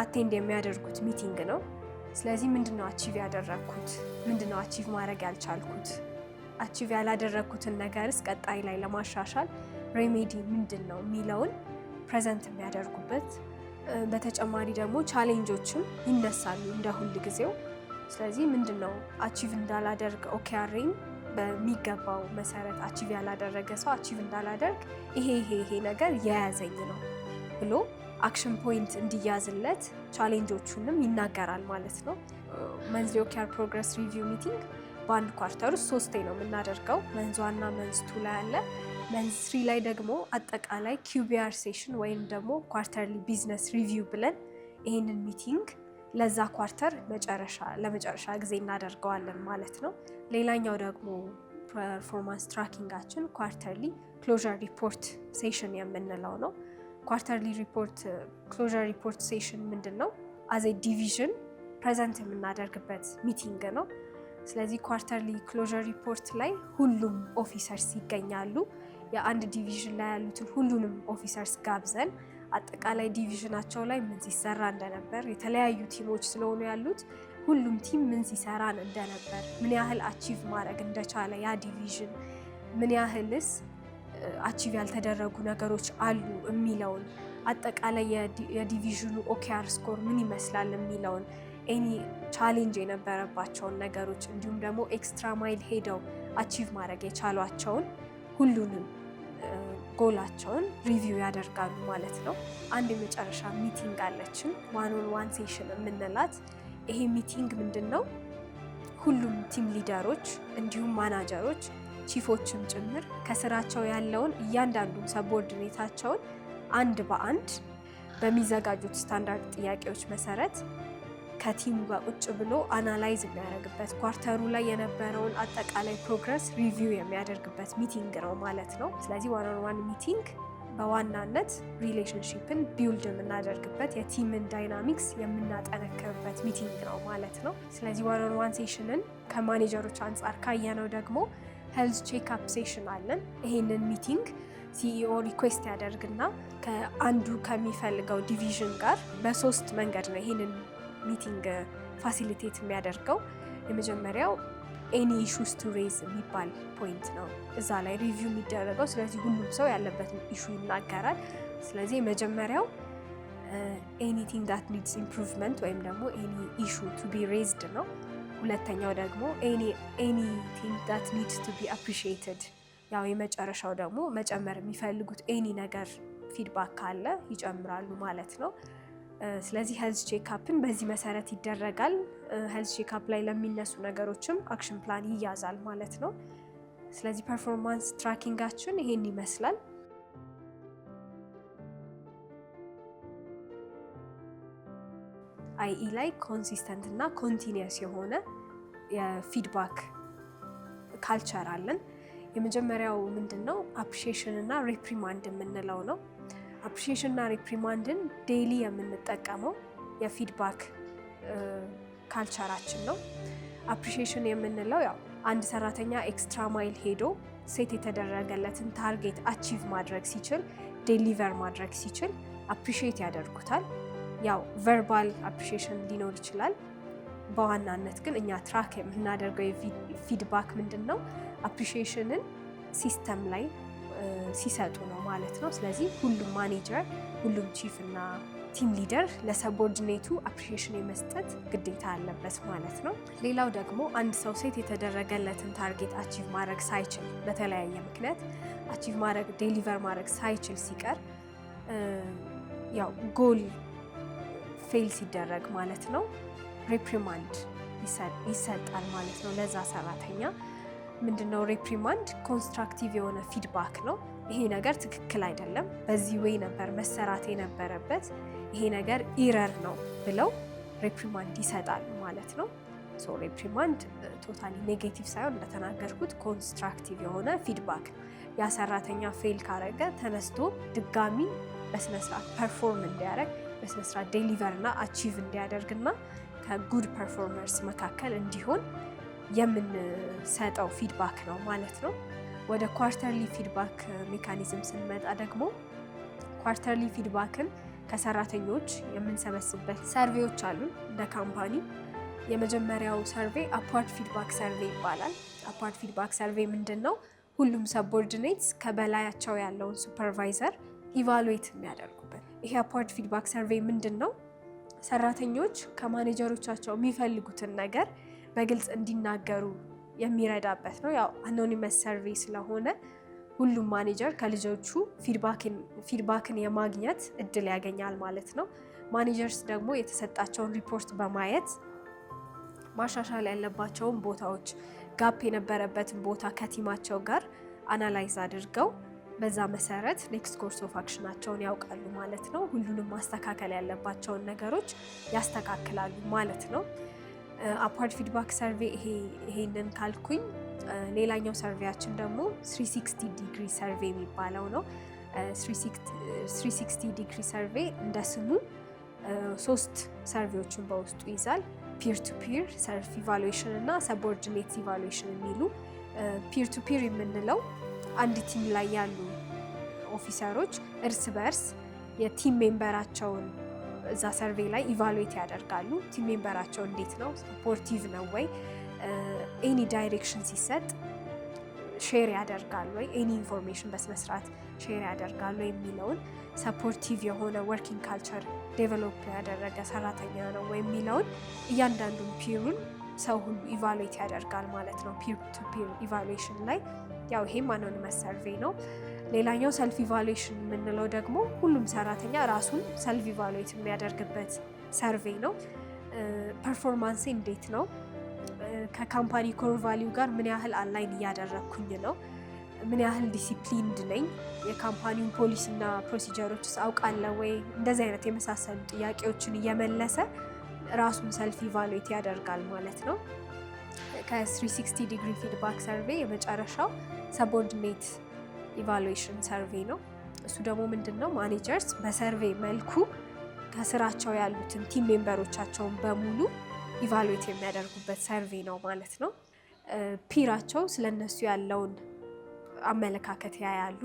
አቴንድ የሚያደርጉት ሚቲንግ ነው። ስለዚህ ምንድነው አቺቭ ያደረግኩት፣ ምንድነው አቺቭ ማድረግ ያልቻልኩት፣ አቺቭ ያላደረግኩትን ነገርስ ቀጣይ ላይ ለማሻሻል ሬሜዲ ምንድን ነው የሚለውን ፕሬዘንት የሚያደርጉበት። በተጨማሪ ደግሞ ቻሌንጆችም ይነሳሉ እንደ ሁል ጊዜው። ስለዚህ ምንድነው አቺቭ እንዳላደርግ ኦኬአርን በሚገባው መሰረት አቺቭ ያላደረገ ሰው አቺቭ እንዳላደርግ ይሄ ነገር የያዘኝ ነው ብሎ አክሽን ፖይንት እንዲያዝለት ቻሌንጆቹንም ይናገራል ማለት ነው። መንዝሊ ኦኬአር ፕሮግረስ ሪቪው ሚቲንግ በአንድ ኳርተር ውስጥ 3 ነው የምናደርገው። መንዝ 1 እና መንዝ 2 ላይ አለ። መንዝ 3 ላይ ደግሞ አጠቃላይ ኪዩቢአር ሴሽን ወይም ደግሞ ኳርተርሊ ቢዝነስ ሪቪው ብለን ይህንን ሚቲንግ ለዛ ኳርተር ለመጨረሻ ጊዜ እናደርገዋለን ማለት ነው። ሌላኛው ደግሞ ፐርፎርማንስ ትራኪንጋችን ኳርተርሊ ክሎዥር ሪፖርት ሴሽን የምንለው ነው። ኳርተርሊ ሪፖርት ክሎዥር ሪፖርት ሴሽን ምንድን ነው? አዜ ዲቪዥን ፕሬዘንት የምናደርግበት ሚቲንግ ነው። ስለዚህ ኳርተርሊ ክሎዥር ሪፖርት ላይ ሁሉም ኦፊሰርስ ይገኛሉ። የአንድ ዲቪዥን ላይ ያሉትን ሁሉንም ኦፊሰርስ ጋብዘን አጠቃላይ ዲቪዥናቸው ላይ ምን ሲሰራ እንደነበር፣ የተለያዩ ቲሞች ስለሆኑ ያሉት ሁሉም ቲም ምን ሲሰራ እንደነበር፣ ምን ያህል አቺቭ ማድረግ እንደቻለ ያ ዲቪዥን ምን ያህልስ አቺቭ ያልተደረጉ ነገሮች አሉ የሚለውን፣ አጠቃላይ የዲቪዥኑ ኦኬአር ስኮር ምን ይመስላል የሚለውን፣ ኤኒ ቻሌንጅ የነበረባቸውን ነገሮች እንዲሁም ደግሞ ኤክስትራ ማይል ሄደው አቺቭ ማድረግ የቻሏቸውን ሁሉንም ጎላቸውን ሪቪው ያደርጋሉ ማለት ነው። አንድ የመጨረሻ ሚቲንግ አለችን፣ ዋን ኦን ዋን ሴሽን የምንላት። ይሄ ሚቲንግ ምንድን ነው? ሁሉም ቲም ሊደሮች እንዲሁም ማናጀሮች ቺፎችም ጭምር ከስራቸው ያለውን እያንዳንዱን ሰቦርዲኔታቸውን አንድ በአንድ በሚዘጋጁት ስታንዳርድ ጥያቄዎች መሰረት ከቲሙ ጋር ቁጭ ብሎ አናላይዝ የሚያደርግበት፣ ኳርተሩ ላይ የነበረውን አጠቃላይ ፕሮግረስ ሪቪው የሚያደርግበት ሚቲንግ ነው ማለት ነው። ስለዚህ ዋን ኦን ዋን ሚቲንግ በዋናነት ሪሌሽንሺፕን ቢውልድ የምናደርግበት፣ የቲምን ዳይናሚክስ የምናጠነክርበት ሚቲንግ ነው ማለት ነው። ስለዚህ ዋን ኦን ዋን ሴሽንን ከማኔጀሮች አንጻር ካየነው ደግሞ ሄልዝ ቼክአፕ ሴሽን አለን። ይሄንን ሚቲንግ ሲኢኦ ሪኩዌስት ያደርግና ከአንዱ ከሚፈልገው ዲቪዥን ጋር በ3 መንገድ ነው ይሄንን ሚቲንግ ፋሲሊቴት የሚያደርገው። የመጀመሪያው ኤኒ ኢሹስ ቱ ሬዝ የሚባል ፖይንት ነው እዛ ላይ ሪቪው የሚደረገው። ስለዚህ ሁሉም ሰው ያለበትን ኢሹ ይናገራል። ስለዚህ የመጀመሪያው ኤኒቲንግ ዳት ኒድስ ኢምፕሩቭመንት ወይም ደግሞ ኤኒ ኢሹ ቱ ቢ ሬዝድ ነው። ሁለተኛው ደግሞ ኤኒቲንግ ዳት ኒድስ ቱ ቢ አፕሪሺየትድ፣ ያው የመጨረሻው ደግሞ መጨመር የሚፈልጉት ኤኒ ነገር ፊድባክ ካለ ይጨምራሉ ማለት ነው። ስለዚህ ሄልዝ ቼክአፕን በዚህ መሰረት ይደረጋል። ሄልዝ ቼክአፕ ላይ ለሚነሱ ነገሮችም አክሽን ፕላን ይያዛል ማለት ነው። ስለዚህ ፐርፎርማንስ ትራኪንጋችን ይሄን ይመስላል። አይኢ ላይ ኮንሲስተንት እና ኮንቲኒየስ የሆነ የፊድባክ ካልቸር አለን። የመጀመሪያው ምንድነው አፕሪሺዬሽን እና ሪፕሪማንድ የምንለው ነው። አፕሪሺዬሽን እና ሪፕሪማንድን ዴይሊ የምንጠቀመው የፊድባክ ካልቸራችን ነው። አፕሪሺዬሽን የምንለው ያው አንድ ሰራተኛ ኤክስትራ ማይል ሄዶ ሴት የተደረገለትን ታርጌት አቺቭ ማድረግ ሲችል፣ ዴሊቨር ማድረግ ሲችል አፕሪሺዬት ያደርጉታል። ያው ቨርባል አፕሪሺዬሽን ሊኖር ይችላል። በዋናነት ግን እኛ ትራክ የምናደርገው ፊድባክ ምንድነው አፕሪሺዬሽንን ሲስተም ላይ ሲሰጡ ነው ማለት ነው። ስለዚህ ሁሉም ማኔጀር፣ ሁሉም ቺፍ እና ቲም ሊደር ለሰቦርዲኔቱ አፕሪሺዬሽን የመስጠት ግዴታ አለበት ማለት ነው። ሌላው ደግሞ አንድ ሰው ሴት የተደረገለትን ታርጌት አቺቭ ማድረግ ሳይችል በተለያየ ምክንያት አቺቭ ማድረግ ዴሊቨር ማድረግ ሳይችል ሲቀር ያው ጎል ፌል ሲደረግ ማለት ነው ሪፕሪማንድ ይሰጣል ማለት ነው ለዛ ሰራተኛ። ምንድነው ሪፕሪማንድ? ኮንስትራክቲቭ የሆነ ፊድባክ ነው። ይሄ ነገር ትክክል አይደለም፣ በዚህ ወይ ነበር መሰራት የነበረበት፣ ይሄ ነገር ኢረር ነው ብለው ሪፕሪማንድ ይሰጣል ማለት ነው። ሶ ሪፕሪማንድ ቶታሊ ኔጌቲቭ ሳይሆን እንደተናገርኩት ኮንስትራክቲቭ የሆነ ፊድባክ ነው። ያ ሰራተኛ ፌል ካረገ ተነስቶ ድጋሚ በስነስርዓት ፐርፎርም እንዲያደርግ፣ በስነስርዓት ዴሊቨር እና አቺቭ እንዲያደርግና ከጉድ ፐርፎርመርስ መካከል እንዲሆን የምንሰጠው ፊድባክ ነው ማለት ነው። ወደ ኳርተርሊ ፊድባክ ሜካኒዝም ስንመጣ ደግሞ ኳርተርሊ ፊድባክን ከሰራተኞች የምንሰበስብበት ሰርቬዎች አሉ እንደ ካምፓኒ። የመጀመሪያው ሰርቬይ አፕዋርድ ፊድባክ ሰርቬይ ይባላል። አፕዋርድ ፊድባክ ሰርቬይ ምንድን ነው? ሁሉም ሰቦርዲኔትስ ከበላያቸው ያለውን ሱፐርቫይዘር ኢቫሉዌት የሚያደርጉበት። ይሄ አፕዋርድ ፊድባክ ሰርቬይ ምንድን ነው? ሰራተኞች ከማኔጀሮቻቸው የሚፈልጉትን ነገር በግልጽ እንዲናገሩ የሚረዳበት ነው። ያው አኖኒመስ ሰርቬይ ስለሆነ ሁሉም ማኔጀር ከልጆቹ ፊድባክን የማግኘት እድል ያገኛል ማለት ነው። ማኔጀርስ ደግሞ የተሰጣቸውን ሪፖርት በማየት ማሻሻል ያለባቸውን ቦታዎች፣ ጋፕ የነበረበትን ቦታ ከቲማቸው ጋር አናላይዝ አድርገው በዛ መሰረት ኔክስት ኮርስ ኦፍ አክሽናቸውን ያውቃሉ ማለት ነው። ሁሉንም ማስተካከል ያለባቸውን ነገሮች ያስተካክላሉ ማለት ነው። አፕዋርድ ፊድባክ ሰርቬይ ይሄንን ካልኩኝ፣ ሌላኛው ሰርቬያችን ደግሞ 360 ዲግሪ ሰርቬይ የሚባለው ነው። 360 ዲግሪ ሰርቬይ እንደ ስሙ 3 ሰርቬዎችን በውስጡ ይዛል። ፒር ቱ ፒር ሰልፍ ኢቫሉዌሽን እና ሰቦርዲኔት ኢቫሉዌሽን የሚሉ። ፒር ቱ ፒር የምንለው አንድ ቲም ላይ ያሉ ኦፊሰሮች እርስ በርስ የቲም ሜምበራቸውን እዛ ሰርቬይ ላይ ኢቫሉዌት ያደርጋሉ። ቲም ሜምበራቸው እንዴት ነው፣ ሰፖርቲቭ ነው ወይ፣ ኤኒ ዳይሬክሽን ሲሰጥ ሼር ያደርጋሉ ወይ፣ ኤኒ ኢንፎርሜሽን በስነስርዓት ሼር ያደርጋሉ የሚለውን፣ ሰፖርቲቭ የሆነ ወርኪንግ ካልቸር ዴቨሎፕ ያደረገ ሰራተኛ ነው ወይ የሚለውን እያንዳንዱን ፒሩን ሰው ሁሉ ኢቫሉዌት ያደርጋል ማለት ነው ፒር ቱ ፒር ኢቫሉዌሽን ላይ። ያው ይሄም አኖኒመስ ሰርቬይ ነው። ሌላኛው ሰልፍ ኢቫሉዌሽን የምንለው ደግሞ ሁሉም ሰራተኛ ራሱን ሰልፍ ኢቫሉዌት የሚያደርግበት ሰርቬይ ነው። ፐርፎርማንሴ እንዴት ነው፣ ከካምፓኒ ኮር ቫሊዩ ጋር ምን ያህል አላይን እያደረግኩኝ ነው፣ ምን ያህል ዲሲፕሊንድ ነኝ፣ የካምፓኒውን ፖሊሲና ፕሮሲጀሮች አውቃለሁ ወይ፣ እንደዚህ አይነት የመሳሰሉ ጥያቄዎችን እየመለሰ ራሱን ሰልፍ ኢቫሉዌት ያደርጋል ማለት ነው። ከ360 ዲግሪ ፊድባክ ሰርቬይ የመጨረሻው ሰቦርዲኔት ኢቫሉዌሽን ሰርቬይ ነው። እሱ ደግሞ ምንድነው? ማኔጀርስ በሰርቬይ መልኩ ከስራቸው ያሉትን ቲም ሜምበሮቻቸውን በሙሉ ኢቫሉዌት የሚያደርጉበት ሰርቬይ ነው ማለት ነው። ፒራቸው ስለነሱ ያለውን አመለካከት ያያሉ።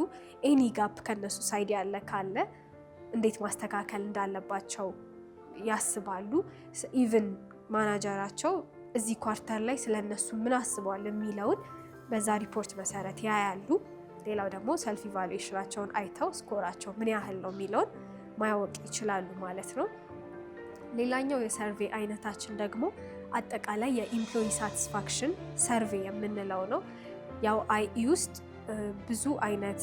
ኤኒ ጋፕ ከነሱ ሳይድ ያለ ካለ እንዴት ማስተካከል እንዳለባቸው ያስባሉ። ኢቭን ማናጀራቸው እዚህ ኳርተር ላይ ስለነሱ ምን አስበዋል የሚለውን በዛ ሪፖርት መሰረት ያያሉ። ሌላው ደግሞ ሰልፍ ኢቫሉዌሽናቸውን አይተው ስኮራቸው ምን ያህል ነው የሚለውን ማያወቅ ይችላሉ ማለት ነው። ሌላኛው የሰርቬይ አይነታችን ደግሞ አጠቃላይ የኢምፕሎይ ሳቲስፋክሽን ሰርቬይ የምንለው ነው። ያው አይኢ ውስጥ ብዙ አይነት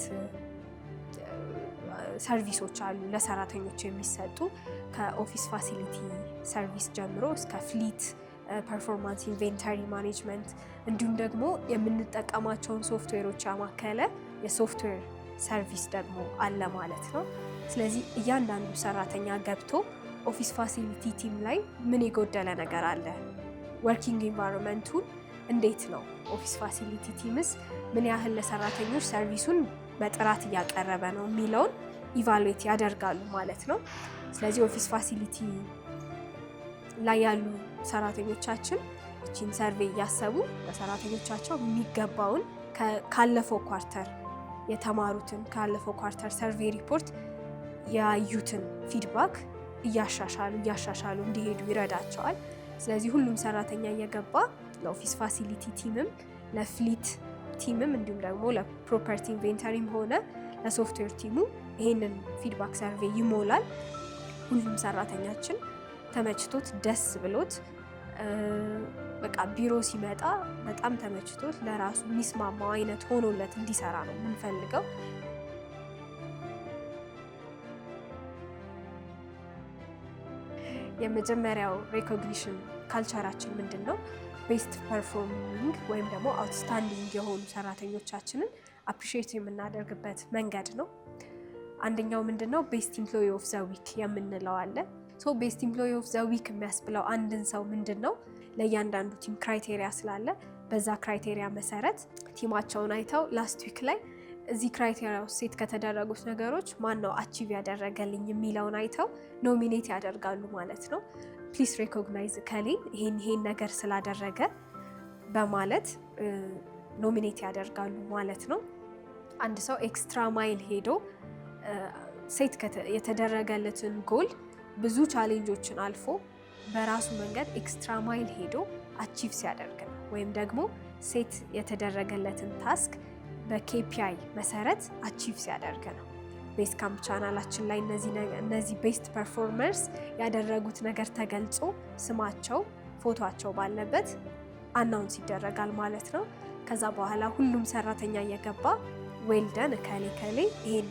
ሰርቪሶች አሉ ለሰራተኞች የሚሰጡ ከኦፊስ ፋሲሊቲ ሰርቪስ ጀምሮ እስከ ፍሊት ፐርፎርማንስ፣ ኢንቬንተሪ ማኔጅመንት እንዲሁም ደግሞ የምንጠቀማቸውን ሶፍትዌሮች ያማከለ የሶፍትዌር ሰርቪስ ደግሞ አለ ማለት ነው። ስለዚህ እያንዳንዱ ሰራተኛ ገብቶ ኦፊስ ፋሲሊቲ ቲም ላይ ምን የጎደለ ነገር አለ? ወርኪንግ ኢንቫይሮንመንቱን እንዴት ነው? ኦፊስ ፋሲሊቲ ቲምስ ምን ያህል ለሰራተኞች ሰርቪሱን በጥራት እያቀረበ ነው የሚለውን ኢቫሉዌት ያደርጋሉ ማለት ነው። ስለዚህ ኦፊስ ፋሲሊቲ ላይ ያሉ ሰራተኞቻችን እቺን ሰርቬይ እያሰቡ ለሰራተኞቻቸው የሚገባውን ካለፈው ኳርተር የተማሩትን ካለፈው ኳርተር ሰርቬይ ሪፖርት ያዩትን ፊድባክ እያሻሻሉ እንዲሄዱ ይረዳቸዋል። ስለዚህ ሁሉም ሰራተኛ እየገባ ለኦፊስ ፋሲሊቲ ቲምም ለፍሊት ቲምም እንዲሁም ደግሞ ለፕሮፐርቲ ኢንቬንተሪም ሆነ ለሶፍትዌር ቲሙ ይሄንን ፊድባክ ሰርቬይ ይሞላል። ሁሉም ሰራተኛችን ተመችቶት ደስ ብሎት በቃ ቢሮ ሲመጣ በጣም ተመችቶት ለራሱ የሚስማማው አይነት ሆኖለት እንዲሰራ ነው የምንፈልገው። የመጀመሪያው ሪኮግኒሽን ካልቸራችን ምንድን ነው? ቤስት ፐርፎርሚንግ ወይም ደግሞ አውትስታንዲንግ የሆኑ ሰራተኞቻችንን አፕሪሺየት የምናደርግበት መንገድ ነው። አንደኛው ምንድን ነው? ቤስት ኢምፕሎይ ኦፍ ዘ ዊክ የምንለው አለ። ሶ ቤስት ኢምፕሎይ ኦፍ ዘ ዊክ የሚያስብለው አንድን ሰው ምንድን ነው? ለእያንዳንዱ ቲም ክራይቴሪያ ስላለ በዛ ክራይቴሪያ መሰረት ቲማቸውን አይተው ላስት ዊክ ላይ እዚህ ክራይቴሪያ ውስጥ ሴት ከተደረጉት ነገሮች ማን ነው አቺቭ ያደረገልኝ የሚለውን አይተው ኖሚኔት ያደርጋሉ ማለት ነው። ፕሊስ ሪኮግናይዝ ከሌን ይሄን ነገር ስላደረገ በማለት ኖሚኔት ያደርጋሉ ማለት ነው። አንድ ሰው ኤክስትራ ማይል ሄዶ ሴት የተደረገለትን ጎል ብዙ ቻሌንጆችን አልፎ በራሱ መንገድ ኤክስትራ ማይል ሄዶ አቺቭ ሲያደርግ ነው። ወይም ደግሞ ሴት የተደረገለትን ታስክ በኬፒአይ መሰረት አቺቭ ሲያደርግ ነው። ቤስ ካምፕ ቻናላችን ላይ እነዚህ ቤስት ፐርፎርመርስ ያደረጉት ነገር ተገልጾ ስማቸው፣ ፎቶቸው ባለበት አናውንስ ይደረጋል ማለት ነው። ከዛ በኋላ ሁሉም ሰራተኛ እየገባ ዌልደን ከሌ ይሄን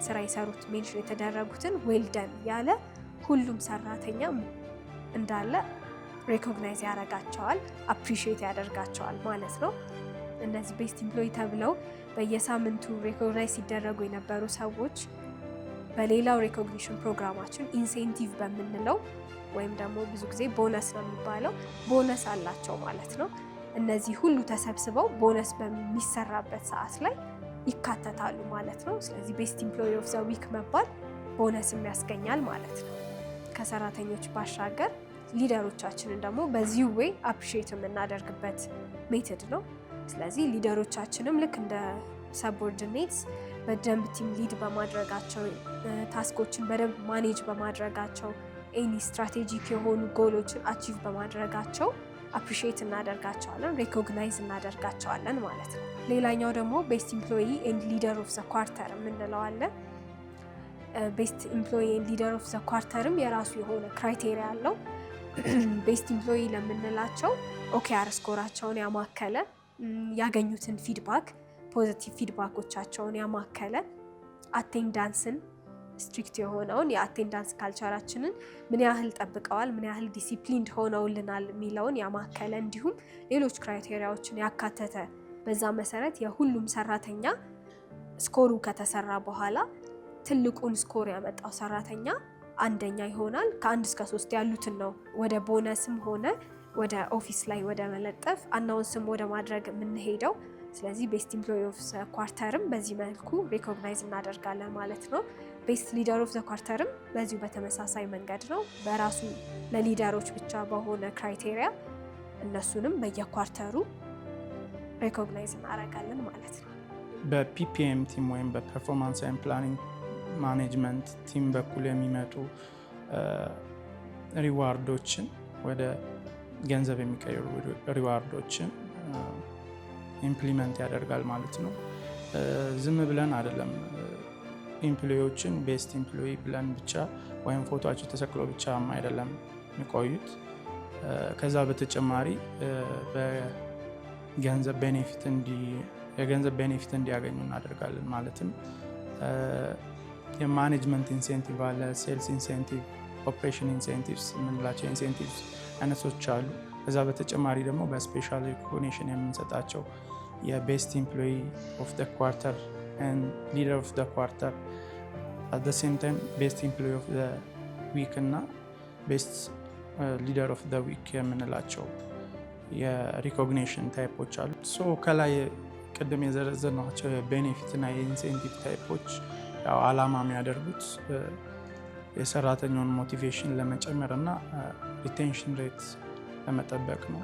ስራ የሰሩት ሜንሽን የተደረጉትን ዌልደን ያለ ሁሉም ሰራተኛ እንዳለ ሪኮግናይዝ ያደርጋቸዋል፣ አፕሪሺየት ያደርጋቸዋል ማለት ነው። እነዚህ ቤስት ኢምፕሎይ ተብለው በየሳምንቱ ሪኮግናይዝ ሲደረጉ የነበሩ ሰዎች በሌላው ሪኮግኒሽን ፕሮግራማችን ኢንሴንቲቭ በምንለው ወይም ደግሞ ብዙ ጊዜ ቦነስ ነው የሚባለው ቦነስ አላቸው ማለት ነው። እነዚህ ሁሉ ተሰብስበው ቦነስ በሚሰራበት ሰዓት ላይ ይካተታሉ ማለት ነው። ስለዚህ ቤስት ኢምፕሎይ ኦፍ ዘ ዊክ መባል ቦነስም ያስገኛል ማለት ነው። ከሰራተኞች ባሻገር ሊደሮቻችንን ደግሞ በዚሁ ዌይ አፕሪሺየት የምናደርግበት ሜተድ ነው። ስለዚህ ሊደሮቻችንም ልክ እንደ ሰቦርዲኔትስ በደንብ ቲም ሊድ በማድረጋቸው ታስኮችን በደንብ ማኔጅ በማድረጋቸው ኤኒ ስትራቴጂክ የሆኑ ጎሎችን አቺቭ በማድረጋቸው አፕሪሺየት እናደርጋቸዋለን፣ ሪኮግናይዝ እናደርጋቸዋለን ማለት ነው። ሌላኛው ደግሞ ቤስት ኢምፕሎይ ኤንድ ሊደር ኦፍ ዘ ኳርተር የምንለው አለ። ቤስት ኢምፕሎይ ኤንድ ሊደር ኦፍ ዘ ኳርተርም የራሱ የሆነ ክራይቴሪያ አለው። ቤስት ኢምፕሎይ ለምንላቸው ኦኬአር ስኮራቸውን ያማከለ ያገኙትን ፊድባክ ፖዚቲቭ ፊድባኮቻቸውን ያማከለ አቴንዳንስን ስትሪክት የሆነውን የአቴንዳንስ ካልቸራችንን ምን ያህል ጠብቀዋል፣ ምን ያህል ዲሲፕሊንድ ሆነውልናል የሚለውን ያማከለ እንዲሁም ሌሎች ክራይቴሪያዎችን ያካተተ በዛ መሰረት የሁሉም ሰራተኛ ስኮሩ ከተሰራ በኋላ ትልቁን ስኮር ያመጣው ሰራተኛ አንደኛ ይሆናል። ከ1 እስከ 3 ያሉትን ነው ወደ ቦነስም ሆነ ወደ ኦፊስ ላይ ወደ መለጠፍ አናውንስም ወደ ማድረግ የምንሄደው። ስለዚህ ቤስት ኢምፕሎይ ኦፍ ዘ ኳርተርም በዚህ መልኩ ሪኮግናይዝ እናደርጋለን ማለት ነው። ቤስት ሊደር ኦፍ ዘ ኳርተርም በዚሁ በተመሳሳይ መንገድ ነው። በራሱ ለሊደሮች ብቻ በሆነ ክራይቴሪያ እነሱንም በየኳርተሩ ሪኮግናይዝ እናደርጋለን ማለት ነው።
በፒፒኤም ቲም ወይም በፐርፎርማንስ ኤንድ ፕላኒንግ ማኔጅመንት ቲም በኩል የሚመጡ ሪዋርዶችን ወደ ገንዘብ የሚቀይሩ ሪዋርዶችን ኢምፕሊመንት ያደርጋል ማለት ነው። ዝም ብለን አይደለም ኢምፕሎዮችን ቤስት ኢምፕሎይ ብለን ብቻ ወይም ፎቶቸው ተሰቅሎ ብቻ አይደለም የሚቆዩት። ከዛ በተጨማሪ የገንዘብ ቤኔፊት እንዲያገኙ እናደርጋለን። ማለትም የማኔጅመንት ኢንሴንቲቭ አለ፣ ሴልስ ኢንሴንቲቭ፣ ኦፕሬሽን ኢንሴንቲቭስ የምንላቸው ኢንሴንቲቭስ አይነቶች አሉ። ከዛ በተጨማሪ ደግሞ በስፔሻል ሪኮግኒሽን የምንሰጣቸው የቤስት ኢምፕሎይ ኦፍ ዘ ኳርተር ኤንድ ሊደር ኦፍ ዘ ኳርተር አት ዘ ሴም ታይም ቤስት ኢምፕሎይ ኦፍ ዘ ዊክ እና ቤስት ሊደር ኦፍ ዘ ዊክ የምንላቸው የሪኮግኒሽን ታይፖች አሉ። ሶ ከላይ ቅድም የዘረዘርናቸው የቤኔፊት እና የኢንሴንቲቭ ታይፖች ያው ዓላማ የሚያደርጉት የሰራተኛውን ሞቲቬሽን ለመጨመር እና ሪቴንሽን ሬት ለመጠበቅ ነው።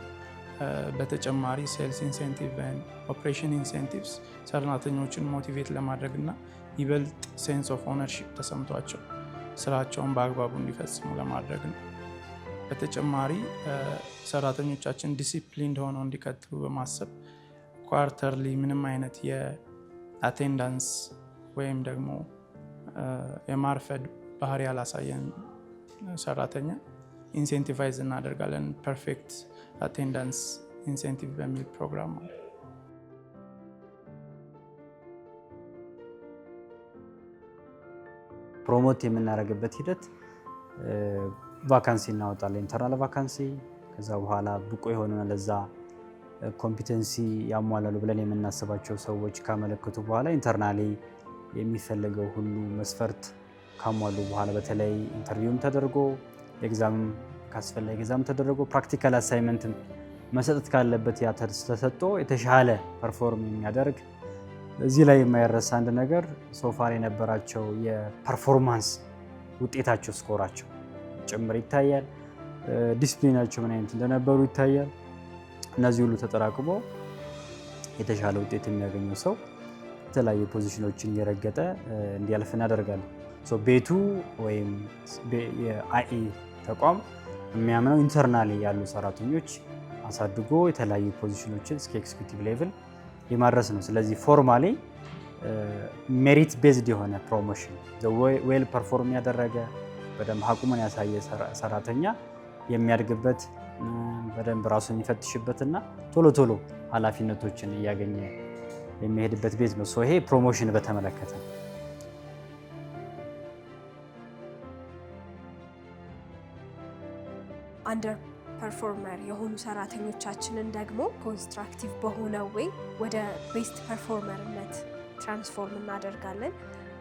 በተጨማሪ ሴልስ ኢንሴንቲቭ ወይም ኦፕሬሽን ኢንሴንቲቭስ ሰራተኞችን ሞቲቬት ለማድረግ እና ይበልጥ ሴንስ ኦፍ ኦነርሺፕ ተሰምቷቸው ስራቸውን በአግባቡ እንዲፈጽሙ ለማድረግ ነው። በተጨማሪ ሰራተኞቻችን ዲሲፕሊንድ ሆነው እንዲቀጥሉ በማሰብ ኳርተርሊ ምንም አይነት የአቴንዳንስ ወይም ደግሞ የማርፈድ ባህሪ ያላሳየን ሰራተኛ ኢንሴንቲቫይዝ እናደርጋለን። ፐርፌክት አቴንዳንስ ኢንሴንቲቭ በሚል ፕሮግራም አለ።
ፕሮሞት የምናደርግበት ሂደት ቫካንሲ እናወጣለን፣ ኢንተርናል ቫካንሲ። ከዛ በኋላ ብቁ የሆነ ለዛ ኮምፒተንሲ ያሟላሉ ብለን የምናስባቸው ሰዎች ካመለከቱ በኋላ ኢንተርናሊ የሚፈልገው ሁሉ መስፈርት ካሟሉ በኋላ በተለይ ኢንተርቪውም ተደርጎ ኤግዛም ካስፈለገ ኤግዛም ተደርጎ ፕራክቲካል አሳይመንትም መሰጠት ካለበት ያ ተሰጥቶ የተሻለ ፐርፎርም የሚያደርግ እዚህ ላይ የማይረሳ አንድ ነገር ሶፋር የነበራቸው የፐርፎርማንስ ውጤታቸው ስኮራቸው ጭምር ይታያል። ዲስፕሊናቸው ምን አይነት እንደነበሩ ይታያል። እነዚህ ሁሉ ተጠራቅሞ የተሻለ ውጤት የሚያገኘው ሰው የተለያዩ ፖዚሽኖችን እየረገጠ እንዲያልፍ እናደርጋለን። ቤቱ ወይም የአኢ ተቋም የሚያምነው ኢንተርናሊ ያሉ ሰራተኞች አሳድጎ የተለያዩ ፖዚሽኖችን እስከ ኤክስኪዩቲቭ ሌቭል የማድረስ ነው። ስለዚህ ፎርማሊ ሜሪት ቤዝድ የሆነ ፕሮሞሽን ዌል ፐርፎርም ያደረገ በደንብ አቅሙን ያሳየ ሰራተኛ የሚያድግበት በደንብ ራሱን የሚፈትሽበትና ቶሎ ቶሎ ኃላፊነቶችን እያገኘ የሚሄድበት ቤዝ ነው። ይሄ ፕሮሞሽን በተመለከተ
አንደር ፐርፎርመር የሆኑ ሰራተኞቻችንን ደግሞ ኮንስትራክቲቭ በሆነ ወይ ወደ ቤስት ፐርፎርመርነት ትራንስፎርም እናደርጋለን።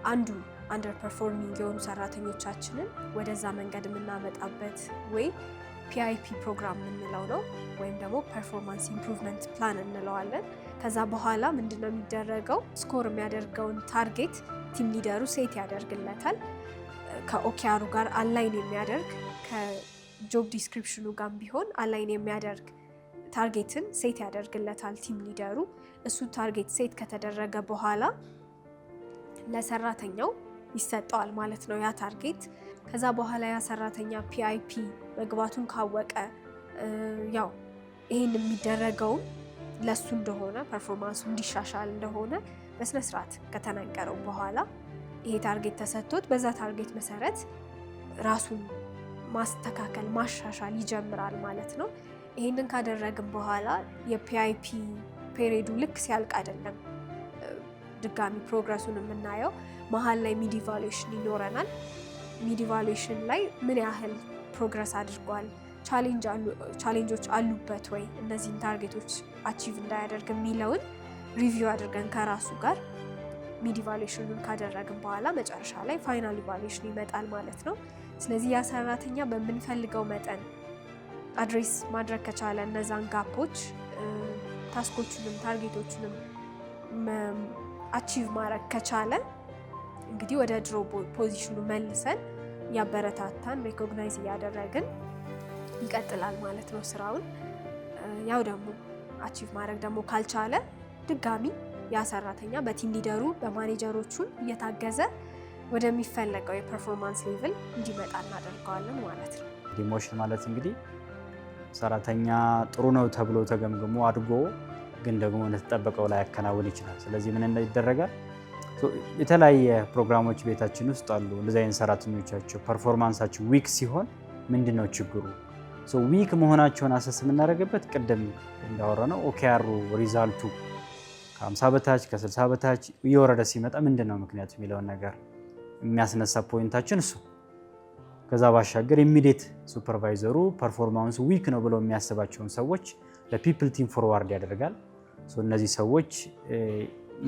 አንዱ አንደር ፐርፎርሚንግ የሆኑ ሰራተኞቻችንን ወደዛ መንገድ የምናመጣበት ወይ PIP ፕሮግራም የምንለው ነው፣ ወይም ደግሞ ፐርፎርማንስ ኢምፕሩቭመንት ፕላን እንለዋለን። ከዛ በኋላ ምንድነው የሚደረገው? ስኮር የሚያደርገውን ታርጌት ቲም ሊደሩ ሴት ያደርግለታል። ከኦኬአሩ ጋር አላይን የሚያደርግ ከጆብ ዲስክሪፕሽኑ ጋር ቢሆን አላይን የሚያደርግ ታርጌትን ሴት ያደርግለታል ቲም ሊደሩ። እሱ ታርጌት ሴት ከተደረገ በኋላ ለሰራተኛው ይሰጠዋል ማለት ነው ያ ታርጌት። ከዛ በኋላ ያ ሰራተኛ PIP መግባቱን ካወቀ ያው ይሄን የሚደረገው ለሱ እንደሆነ ፐርፎርማንሱ እንዲሻሻል እንደሆነ በስነ ስርዓት ከተናገረው በኋላ ይሄ ታርጌት ተሰጥቶት በዛ ታርጌት መሰረት ራሱን ማስተካከል ማሻሻል ይጀምራል ማለት ነው። ይሄንን ካደረግን በኋላ የPIP ፔሪዱ ልክ ሲያልቅ አይደለም ድጋሚ ፕሮግረሱን የምናየው። መሀል ላይ ሚድ ኢቫሉዌሽን ይኖረናል። ሚድ ኢቫሉዌሽን ላይ ምን ያህል ፕሮግረስ አድርጓል፣ ቻሌንጆች አሉበት ወይ እነዚህን ታርጌቶች አቺቭ እንዳያደርግ የሚለውን ሪቪው አድርገን ከራሱ ጋር ሚድ ኢቫሉዌሽኑን ካደረግን በኋላ መጨረሻ ላይ ፋይናል ኢቫሉዌሽን ይመጣል ማለት ነው። ስለዚህ ያ ሰራተኛ በምንፈልገው መጠን አድሬስ ማድረግ ከቻለ እነዛን ጋፖች ታስኮቹንም ታርጌቶቹንም አቺቭ ማድረግ ከቻለ እንግዲህ ወደ ድሮ ፖዚሽኑ መልሰን ያበረታታን ሪኮግናይዝ እያደረግን ይቀጥላል ማለት ነው ስራውን። ያው ደግሞ አቺቭ ማድረግ ደግሞ ካልቻለ ድጋሚ ያ ሰራተኛ በቲም ሊደሩ በማኔጀሮቹን እየታገዘ ወደሚፈለገው የፐርፎርማንስ ሌቭል እንዲመጣ እናደርገዋለን ማለት ነው።
ዲሞሽን ማለት እንግዲህ ሰራተኛ ጥሩ ነው ተብሎ ተገምግሞ አድጎ ግን ደግሞ እንደተጠበቀው ላይ ያከናውን ይችላል። ስለዚህ ምን ይደረጋል? የተለያየ ፕሮግራሞች ቤታችን ውስጥ አሉ። እንደዚህ አይነት ሰራተኞቻቸው ፐርፎርማንሳቸው ዊክ ሲሆን ምንድነው ችግሩ? ዊክ መሆናቸውን አሰስ የምናደርግበት ቅድም እንዳወራነው OKR ሪዛልቱ ከ50 በታች ከ60 በታች እየወረደ ሲመጣ ምንድነው ምክንያቱ የሚለውን ነገር የሚያስነሳ ፖይንታችን እሱ። ከዛ ባሻገር ኢሚዲየት ሱፐርቫይዘሩ ፐርፎርማንሱ ዊክ ነው ብለው የሚያስባቸውን ሰዎች ለፒፕል ቲም ፎርዋርድ ያደርጋል። እነዚህ ሰዎች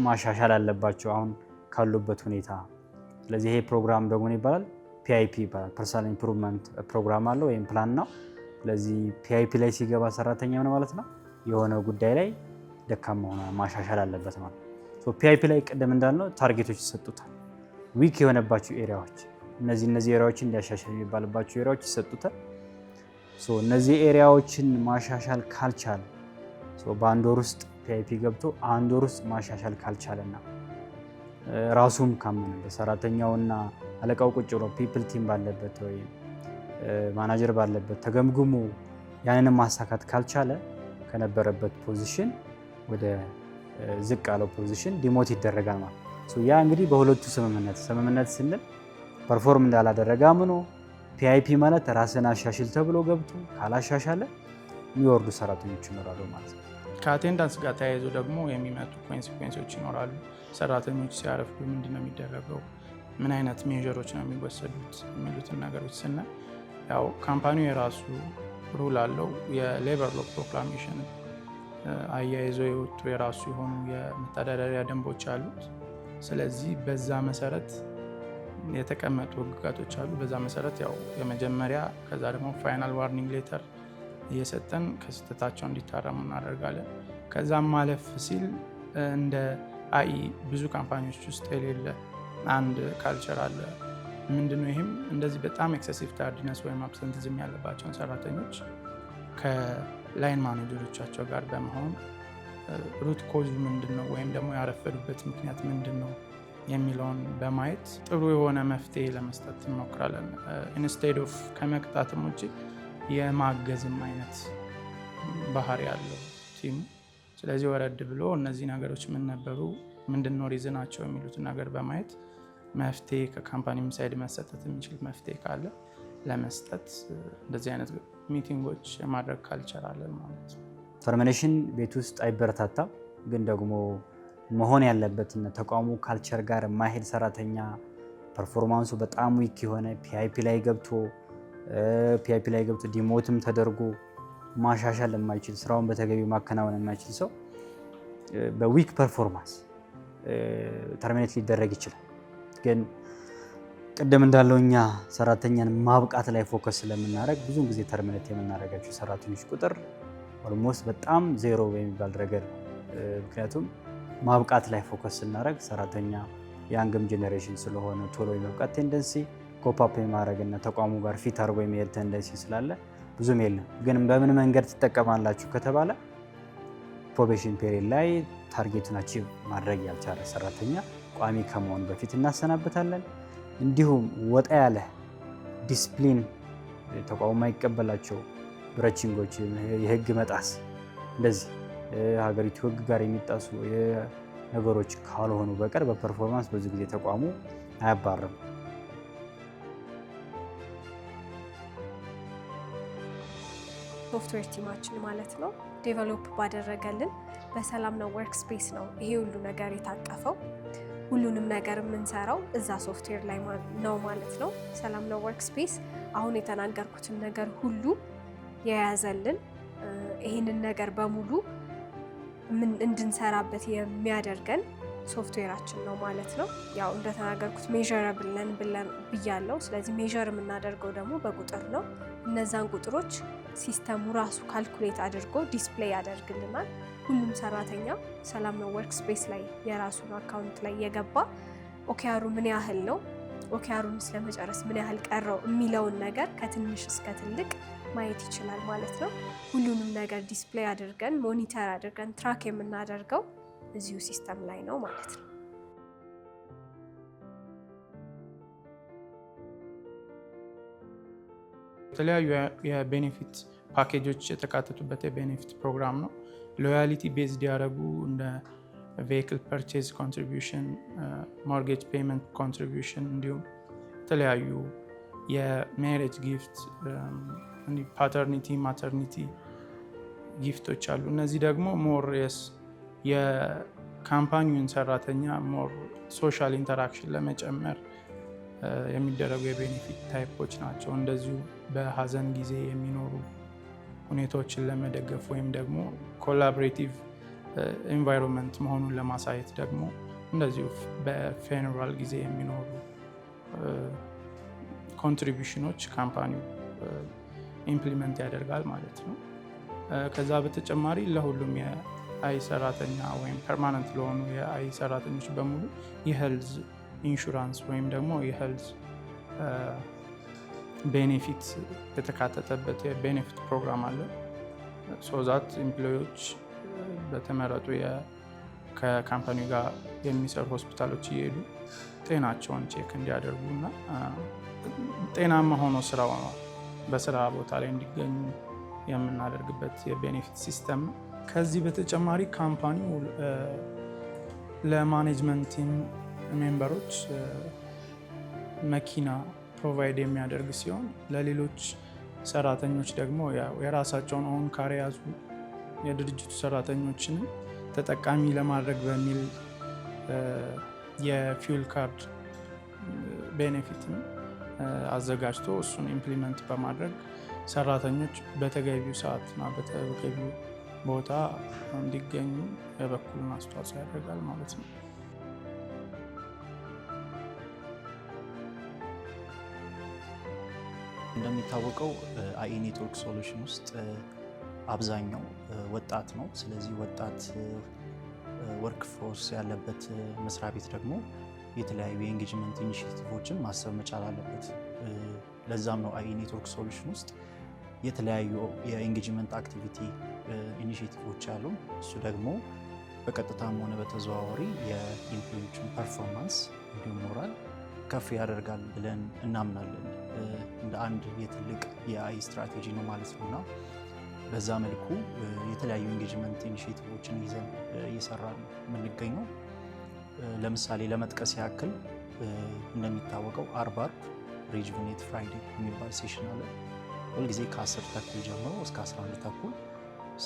ማሻሻል አለባቸው አሁን ካሉበት ሁኔታ። ስለዚህ ይሄ ፕሮግራም ደግሞ ይባላል PIP ይባላል። ፐርሰናል ኢምፕሩቭመንት ፕሮግራም አለው ወይም ፕላን ነው። ስለዚህ PIP ላይ ሲገባ ሰራተኛ ምን ማለት ነው? የሆነ ጉዳይ ላይ ደካማ ሆነ ማሻሻል አለበት ማለት ነው። PIP ላይ ቅድም እንዳልነው ታርጌቶች ይሰጡታል። ዊክ የሆነባቸው ኤሪያዎች እነዚህ ኤሪያዎችን እንዲያሻሽል የሚባልባቸው ኤሪያዎች ይሰጡታል። እነዚህ ኤሪያዎችን ማሻሻል ካልቻለ በአንድ ወር ውስጥ PIP ገብቶ አንድ ወር ውስጥ ማሻሻል ካልቻለና ራሱም ካመነበት ሰራተኛውና አለቃው ቁጭ ብሎ ፒፕል ቲም ባለበት ወይም ማናጀር ባለበት ተገምግሞ ያንንም ማሳካት ካልቻለ ከነበረበት ፖዚሽን ወደ ዝቅ ያለው ፖዚሽን ዲሞት ይደረጋል ማለት ነው። ያ እንግዲህ በሁለቱ ስምምነት ስንል ፐርፎርም እንዳላደረገ አምኖ PIP ማለት ራስን አሻሽል ተብሎ ገብቶ ካላሻሻለ የሚወርዱ ሰራተኞች ይኖራሉ ማለት ነው።
ከአቴንዳንስ ጋር ተያይዞ ደግሞ የሚመጡ ኮንሲኩዌንሶች ይኖራሉ። ሰራተኞች ሲያረፍዱ ምንድነው የሚደረገው? ምን አይነት ሜዥሮች ነው የሚወሰዱት? የሚሉትን ነገሮች ስናይ ያው ካምፓኒው የራሱ ሩል አለው። የሌበር ሎ ፕሮክላሜሽን አያይዞ የወጡ የራሱ የሆኑ የመተዳደሪያ ደንቦች አሉት። ስለዚህ በዛ መሰረት የተቀመጡ ህግጋቶች አሉ። በዛ መሰረት ያው የመጀመሪያ ከዛ ደግሞ ፋይናል ዋርኒንግ ሌተር እየሰጠን ከስህተታቸው እንዲታረሙ እናደርጋለን። ከዛም ማለፍ ሲል እንደ ብዙ ካምፓኒዎች ውስጥ የሌለ አንድ ካልቸር አለ። ምንድነው ይህም? እንደዚህ በጣም ኤክሰሲቭ ታርዲነስ ወይም አብሰንቲዝም ያለባቸውን ሰራተኞች ከላይን ማኔጀሮቻቸው ጋር በመሆን ሩት ኮዝ ምንድነው ወይም ደግሞ ያረፈዱበት ምክንያት ምንድነው የሚለውን በማየት ጥሩ የሆነ መፍትሄ ለመስጠት እንሞክራለን። ኢንስቴድ ኦፍ ከመቅጣትም ውጭ የማገዝም አይነት ባህሪ ያለው ቲሙ። ስለዚህ ወረድ ብሎ እነዚህ ነገሮች ምን ነበሩ፣ ምንድነው ሪዝናቸው የሚሉትን ነገር በማየት መፍትሄ ከካምፓኒም ሳይድ መሰጠት የሚችል መፍትሄ ካለ ለመስጠት እንደዚህ አይነት ሚቲንጎች የማድረግ ካልቸር አለን ማለት ነው።
ተርሚኔሽን ቤት ውስጥ አይበረታታም፣ ግን ደግሞ መሆን ያለበትና ተቋሙ ካልቸር ጋር የማይሄድ ሰራተኛ ፐርፎርማንሱ በጣም ዊክ የሆነ PIP ላይ ገብቶ ዲሞትም ተደርጎ ማሻሻል የማይችል ስራውን በተገቢ ማከናወን የማይችል ሰው በዊክ ፐርፎርማንስ ተርሚኔት ሊደረግ ይችላል። ግን ቅድም እንዳለው እኛ ሰራተኛን ማብቃት ላይ ፎከስ ስለምናደርግ ብዙውን ጊዜ ተርሚኔት የምናደርጋቸው ሰራተኞች ቁጥር ኦልሞስት በጣም ዜሮ በሚባል ረገድ ነው። ምክንያቱም ማብቃት ላይ ፎከስ ስናደርግ ሰራተኛ ያንግም ጄኔሬሽን ስለሆነ ቶሎ የመብቃት ቴንደንሲ ኮፓፕ የማድረግና ተቋሙ ጋር ፊት አድርጎ የሚሄድ ቴንደንሲ ስላለ ብዙም የለም። ግን በምን መንገድ ትጠቀማላችሁ ከተባለ ፕሮቤሽን ፔሪድ ላይ ታርጌቱን አቺቭ ማድረግ ያልቻለ ሰራተኛ ቋሚ ከመሆኑ በፊት እናሰናበታለን። እንዲሁም ወጣ ያለ ዲስፕሊን ተቋሙ የማይቀበላቸው ብረቺንጎች፣ የህግ መጣስ እንደዚህ ሀገሪቱ ህግ ጋር የሚጣሱ ነገሮች ካልሆኑ በቀር በፐርፎርማንስ ብዙ ጊዜ ተቋሙ አያባርም።
ሶፍትዌር ቲማችን ማለት ነው ዴቨሎፕ ባደረገልን በሰላም ነው ወርክ ስፔስ ነው ይሄ ሁሉ ነገር የታቀፈው። ሁሉንም ነገር የምንሰራው እዛ ሶፍትዌር ላይ ነው ማለት ነው። ሰላም ነው ወርክ ስፔስ አሁን የተናገርኩትን ነገር ሁሉ የያዘልን ይህንን ነገር በሙሉ እንድንሰራበት የሚያደርገን ሶፍትዌራችን ነው ማለት ነው። ያው እንደተናገርኩት ሜዥረብል ነን ብያለው። ስለዚህ ሜዥር የምናደርገው ደግሞ በቁጥር ነው። እነዛን ቁጥሮች ሲስተሙ ራሱ ካልኩሌት አድርጎ ዲስፕሌይ ያደርግልናል። ሁሉም ሰራተኛ ሰላም ነው ወርክ ስፔስ ላይ የራሱን አካውንት ላይ የገባ ኦኬአሩ ምን ያህል ነው፣ ኦኬአሩን ስለመጨረስ ምን ያህል ቀረው የሚለውን ነገር ከትንሽ እስከ ትልቅ ማየት ይችላል ማለት ነው። ሁሉንም ነገር ዲስፕሌይ አድርገን ሞኒተር አድርገን ትራክ የምናደርገው እዚሁ ሲስተም ላይ ነው ማለት ነው።
የተለያዩ የቤኔፊት ፓኬጆች የተካተቱበት የቤኔፊት ፕሮግራም ነው። ሎያሊቲ ቤዝድ ያደረጉ እንደ ቬሂክል ፐርቼዝ ኮንትሪቢዩሽን፣ ሞርጌጅ ፔመንት ኮንትሪቢዩሽን እንዲሁም የተለያዩ የሜሬጅ ጊፍት፣ ፓተርኒቲ ማተርኒቲ ጊፍቶች አሉ። እነዚህ ደግሞ ሞር የካምፓኒውን ሰራተኛ ሞር ሶሻል ኢንተራክሽን ለመጨመር የሚደረጉ የቤኔፊት ታይፖች ናቸው። እንደዚሁ በሀዘን ጊዜ የሚኖሩ ሁኔታዎችን ለመደገፍ ወይም ደግሞ ኮላቦሬቲቭ ኤንቫይሮንመንት መሆኑን ለማሳየት ደግሞ እንደዚሁ በፌነራል ጊዜ የሚኖሩ ኮንትሪቢሽኖች ካምፓኒው ኢምፕሊመንት ያደርጋል ማለት ነው። ከዛ በተጨማሪ ለሁሉም የአይ ሰራተኛ ወይም ፐርማነንት ለሆኑ የአይ ሰራተኞች በሙሉ የሄልዝ ኢንሹራንስ ወይም ደግሞ የሄልዝ ቤኔፊት የተካተተበት የቤኔፊት ፕሮግራም አለ። ሶዛት ኤምፕሎዮች በተመረጡ ከካምፓኒው ጋር የሚሰሩ ሆስፒታሎች እየሄዱ ጤናቸውን ቼክ እንዲያደርጉ እና ጤናማ ሆኖ በስራ ቦታ ላይ እንዲገኙ የምናደርግበት የቤኔፊት ሲስተም ነው። ከዚህ በተጨማሪ ካምፓኒው ለማኔጅመንት ቲም ሜምበሮች መኪና ፕሮቫይድ የሚያደርግ ሲሆን ለሌሎች ሰራተኞች ደግሞ የራሳቸውን ኦን ካር የያዙ የድርጅቱ ሰራተኞችን ተጠቃሚ ለማድረግ በሚል የፊውል ካርድ ቤኔፊትን አዘጋጅቶ እሱን ኢምፕሊመንት በማድረግ ሰራተኞች በተገቢው ሰዓትና በተገቢው ቦታ እንዲገኙ የበኩሉን አስተዋጽኦ ያደርጋል ማለት ነው።
እንደሚታወቀው አይ ኔትወርክ ሶሉሽን ውስጥ አብዛኛው ወጣት ነው። ስለዚህ ወጣት ወርክ ፎርስ ያለበት መስሪያ ቤት ደግሞ የተለያዩ የኤንጌጅመንት ኢኒሼቲቮችን ማሰብ መቻል አለበት። ለዛም ነው አይ ኔትወርክ ሶሉሽን ውስጥ የተለያዩ የኤንጌጅመንት አክቲቪቲ ኢኒሼቲቮች አሉ። እሱ ደግሞ በቀጥታም ሆነ በተዘዋዋሪ የኢምፕሎዮችን ፐርፎርማንስ እንዲሁም ሞራል ከፍ ያደርጋል ብለን እናምናለን። እንደ አንድ የትልቅ የአይ ስትራቴጂ ነው ማለት ነው እና በዛ መልኩ የተለያዩ ኤንጌጅመንት ኢኒሼቲቮችን ይዘን እየሰራን የምንገኘው። ለምሳሌ ለመጥቀስ ያክል እንደሚታወቀው አርብ ሪጁቬኔት ፍራይዴ የሚባል ሴሽን አለ። ሁልጊዜ ከ10 ተኩል ጀምሮ እስከ 11 ተኩል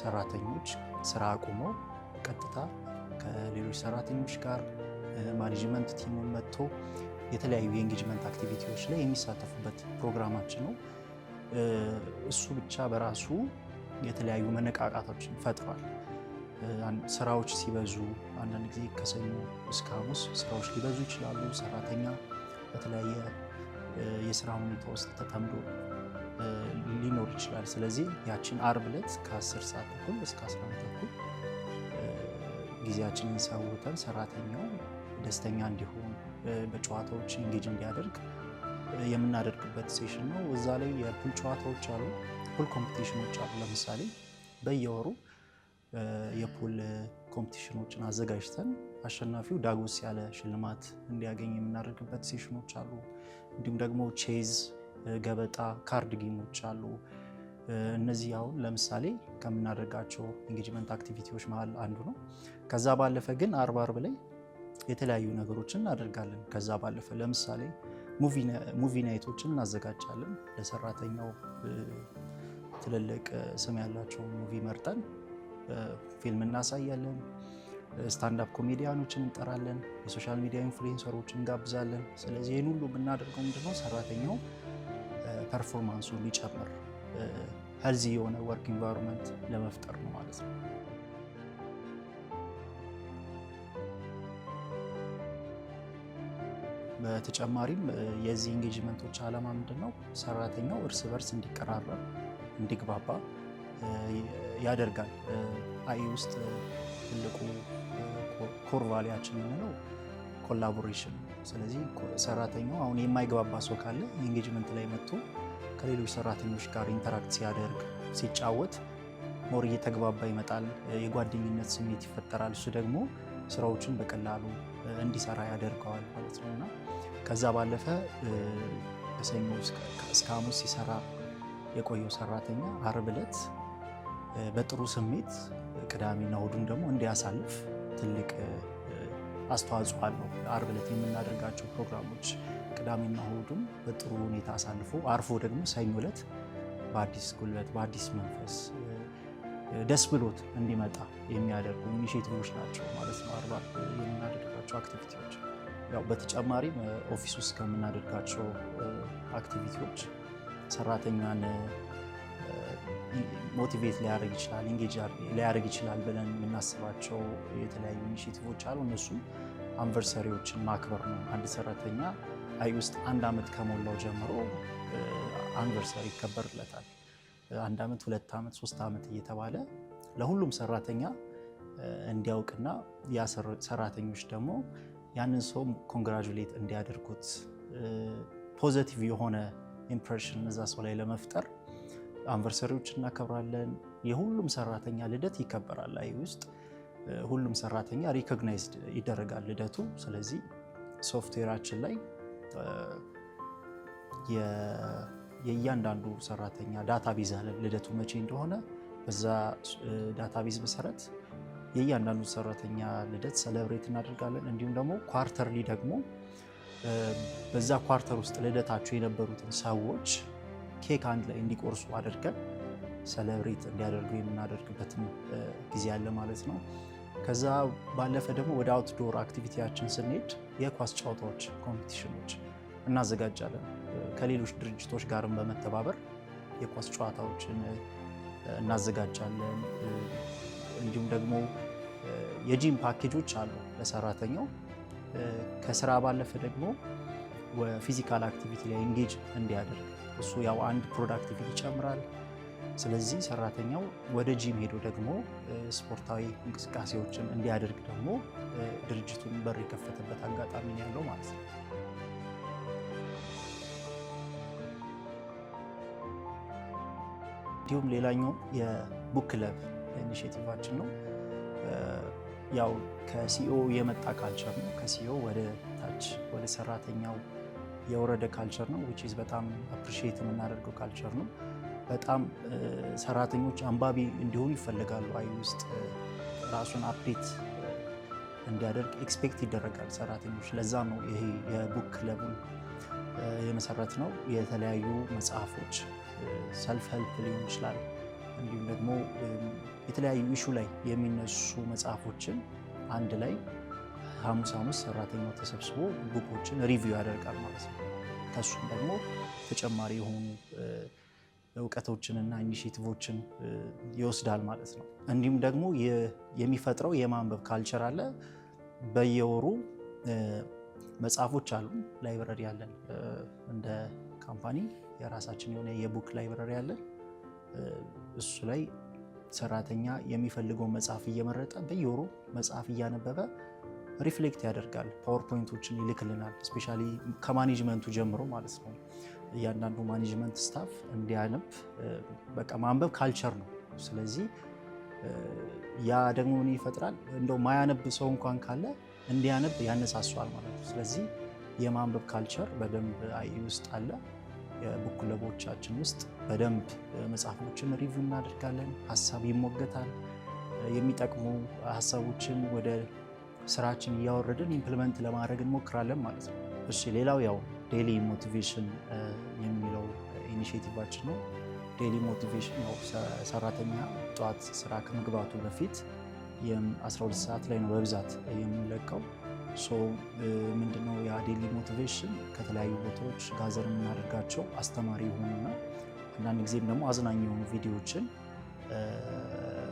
ሰራተኞች ስራ አቁመው ቀጥታ ከሌሎች ሰራተኞች ጋር ማኔጅመንት ቲሙን መጥቶ የተለያዩ የኤንጌጅመንት አክቲቪቲዎች ላይ የሚሳተፉበት ፕሮግራማችን ነው። እሱ ብቻ በራሱ የተለያዩ መነቃቃቶችን ፈጥሯል። ስራዎች ሲበዙ አንዳንድ ጊዜ ከሰኞ እስከ ሐሙስ ስራዎች ሊበዙ ይችላሉ። ሰራተኛ በተለያየ የስራ ሁኔታ ውስጥ ተጠምዶ ሊኖር ይችላል። ስለዚህ ያችን አርብ ዕለት ከ10 ሰዓት ተኩል እስከ 11 ተኩል ጊዜያችንን ሰውተን ሰራተኛው ደስተኛ እንዲሆን በጨዋታዎች ኢንጌጅ እንዲያደርግ የምናደርግበት ሴሽን ነው። እዛ ላይ የፑል ጨዋታዎች አሉ፣ ፑል ኮምፒቲሽኖች አሉ። ለምሳሌ በየወሩ የፑል ኮምፒቲሽኖችን አዘጋጅተን አሸናፊው ዳጎስ ያለ ሽልማት እንዲያገኝ የምናደርግበት ሴሽኖች አሉ። እንዲሁም ደግሞ ቼዝ፣ ገበጣ፣ ካርድ ጌሞች አሉ። እነዚህ አሁን ለምሳሌ ከምናደርጋቸው ኢንጌጅመንት አክቲቪቲዎች መሀል አንዱ ነው። ከዛ ባለፈ ግን አርብ ላይ የተለያዩ ነገሮችን እናደርጋለን። ከዛ ባለፈ ለምሳሌ ሙቪ ናይቶችን እናዘጋጃለን። ለሰራተኛው ትልልቅ ስም ያላቸው ሙቪ መርጠን ፊልም እናሳያለን። ስታንዳፕ ኮሜዲያኖችን እንጠራለን። የሶሻል ሚዲያ ኢንፍሉዌንሰሮችን እንጋብዛለን። ስለዚህ ይህን ሁሉ የምናደርገው ምንድነው ሰራተኛው ፐርፎርማንሱ ሊጨምር ሄልዚ የሆነ ወርክ ኢንቫይሮንመንት ለመፍጠር ነው ማለት ነው። በተጨማሪም የዚህ ኢንጌጅመንቶች ዓላማ ምንድነው? ሰራተኛው እርስ በርስ እንዲቀራረብ፣ እንዲግባባ ያደርጋል። አይ ውስጥ ትልቁ ኮር ቫሊያችን የምንለው ኮላቦሬሽን። ስለዚህ ሰራተኛው አሁን የማይግባባ ሰው ካለ ኢንጌጅመንት ላይ መጥቶ ከሌሎች ሰራተኞች ጋር ኢንተራክት ሲያደርግ ሲጫወት ሞር እየተግባባ ይመጣል። የጓደኝነት ስሜት ይፈጠራል። እሱ ደግሞ ስራዎችን በቀላሉ እንዲሰራ ያደርገዋል ማለት ነው እና ከዛ ባለፈ ከሰኞ እስከ ሐሙስ ሲሰራ የቆየው ሰራተኛ አርብ ዕለት በጥሩ ስሜት ቅዳሜና እሁዱን ደግሞ እንዲያሳልፍ ትልቅ አስተዋጽኦ አለው። አርብ ዕለት የምናደርጋቸው ፕሮግራሞች ቅዳሜና እሁዱን በጥሩ ሁኔታ አሳልፎ አርፎ ደግሞ ሰኞ ዕለት በአዲስ ጉልበት በአዲስ መንፈስ ደስ ብሎት እንዲመጣ የሚያደርጉ ኢኒሼቲቮች ናቸው ማለት ነው አርብ የምናደርጋቸው አክቲቪቲዎች። ያው በተጨማሪም ኦፊስ ውስጥ ከምናደርጋቸው አክቲቪቲዎች ሰራተኛን ሞቲቬት ሊያደርግ ይችላል፣ ኢንጌጅ ሊያደርግ ይችላል ብለን የምናስባቸው የተለያዩ ኢኒሼቲቮች አሉ። እነሱም አንቨርሰሪዎችን ማክበር ነው። አንድ ሰራተኛ አይ ውስጥ 1 ዓመት ከሞላው ጀምሮ አኒቨርሰሪ ይከበርለታል። 1 ዓመት፣ 2 ዓመት፣ 3 ዓመት እየተባለ ለሁሉም ሰራተኛ እንዲያውቅና ያ ሰራተኞች ደግሞ ያንን ሰው ኮንግራጁሌት እንዲያደርጉት ፖዚቲቭ የሆነ ኢምፕሬሽን እዛ ሰው ላይ ለመፍጠር አንቨርሰሪዎች እናከብራለን። የሁሉም ሰራተኛ ልደት ይከበራል። አይ ውስጥ ሁሉም ሰራተኛ ሪኮግናይዝድ ይደረጋል ልደቱ። ስለዚህ ሶፍትዌራችን ላይ የእያንዳንዱ ሰራተኛ ዳታቤዝ አለ። ልደቱ መቼ እንደሆነ በዛ ዳታቤዝ መሰረት የእያንዳንዱ ሰራተኛ ልደት ሰለብሬት እናደርጋለን። እንዲሁም ደግሞ ኳርተርሊ ደግሞ በዛ ኳርተር ውስጥ ልደታቸው የነበሩትን ሰዎች ኬክ አንድ ላይ እንዲቆርሱ አድርገን ሰለብሬት እንዲያደርጉ የምናደርግበትም ጊዜ አለ ማለት ነው። ከዛ ባለፈ ደግሞ ወደ አውትዶር አክቲቪቲያችን ስንሄድ የኳስ ጨዋታዎች ኮምፒቲሽኖች እናዘጋጃለን። ከሌሎች ድርጅቶች ጋርም በመተባበር የኳስ ጨዋታዎችን እናዘጋጃለን። እንዲሁም ደግሞ የጂም ፓኬጆች አሉ ለሰራተኛው። ከስራ ባለፈ ደግሞ ፊዚካል አክቲቪቲ ላይ ኢንጌጅ እንዲያደርግ እሱ ያው አንድ ፕሮዳክቲቪቲ ይጨምራል። ስለዚህ ሰራተኛው ወደ ጂም ሄዶ ደግሞ ስፖርታዊ እንቅስቃሴዎችን እንዲያደርግ ደግሞ ድርጅቱን በር የከፈተበት አጋጣሚ ነው ያለው ማለት ነው። እንዲሁም ሌላኛው የቡክ ክለብ ኢኒሼቲቫችን ነው። ያው ከሲኦ የመጣ ካልቸር ነው። ከሲኦ ወደ ታች ወደ ሰራተኛው የወረደ ካልቸር ነው። which is በጣም አፕሪሺየት የምናደርገው ካልቸር ነው። በጣም ሰራተኞች አንባቢ እንዲሆኑ ይፈልጋሉ። አይ ውስጥ ራሱን አፕዴት እንዲያደርግ ኤክስፔክት ይደረጋል ሰራተኞች። ለዛ ነው ይሄ የቡክ ክለቡን የመሰረት ነው። የተለያዩ መጽሐፎች ሰልፍ ሄልፕ ሊሆን ይችላል። እንዲሁም ደግሞ የተለያዩ ኢሹ ላይ የሚነሱ መጽሐፎችን አንድ ላይ ሐሙስ ሰራተኛው ተሰብስቦ ቡኮችን ሪቪው ያደርጋል ማለት ነው። ከሱም ደግሞ ተጨማሪ የሆኑ እውቀቶችንና ኢኒሼቲቮችን ይወስዳል ማለት ነው። እንዲሁም ደግሞ የሚፈጥረው የማንበብ ካልቸር አለ። በየወሩ መጽሐፎች አሉ። ላይብረሪ አለን። እንደ ካምፓኒ የራሳችን የሆነ የቡክ ላይብረሪ አለን። እሱ ላይ ሰራተኛ የሚፈልገውን መጽሐፍ እየመረጠ በየወሩ መጽሐፍ እያነበበ ሪፍሌክት ያደርጋል። ፓወርፖይንቶችን ይልክልናል። ስፔሻሊ ከማኔጅመንቱ ጀምሮ ማለት ነው። እያንዳንዱ ማኔጅመንት ስታፍ እንዲያነብ በቃ ማንበብ ካልቸር ነው። ስለዚህ ያ ደግሞ ምን ይፈጥራል? እንደው ማያነብ ሰው እንኳን ካለ እንዲያነብ ያነሳሷል ማለት ነው። ስለዚህ የማንበብ ካልቸር በደንብ አይ ውስጥ አለ። የቡክ ክለቦቻችን ውስጥ በደንብ መጽሐፎችን ሪቪው እናደርጋለን። ሀሳብ ይሞገታል። የሚጠቅሙ ሀሳቦችን ወደ ስራችን እያወረድን ኢምፕሊመንት ለማድረግ እንሞክራለን ማለት ነው። እሺ፣ ሌላው ያው ዴይሊ ሞቲቬሽን የሚለው ኢኒሼቲቫችን ነው። ዴይሊ ሞቲቬሽን ያው ሰራተኛ ጠዋት ስራ ከመግባቱ በፊት 12 ሰዓት ላይ ነው በብዛት የምንለቀው። ምንድነው ያ ዴይሊ ሞቲቬሽን? ከተለያዩ ቦታዎች ጋዘር የምናደርጋቸው አስተማሪ የሆኑና አንዳንድ ጊዜም ደግሞ አዝናኝ የሆኑ ቪዲዮዎችን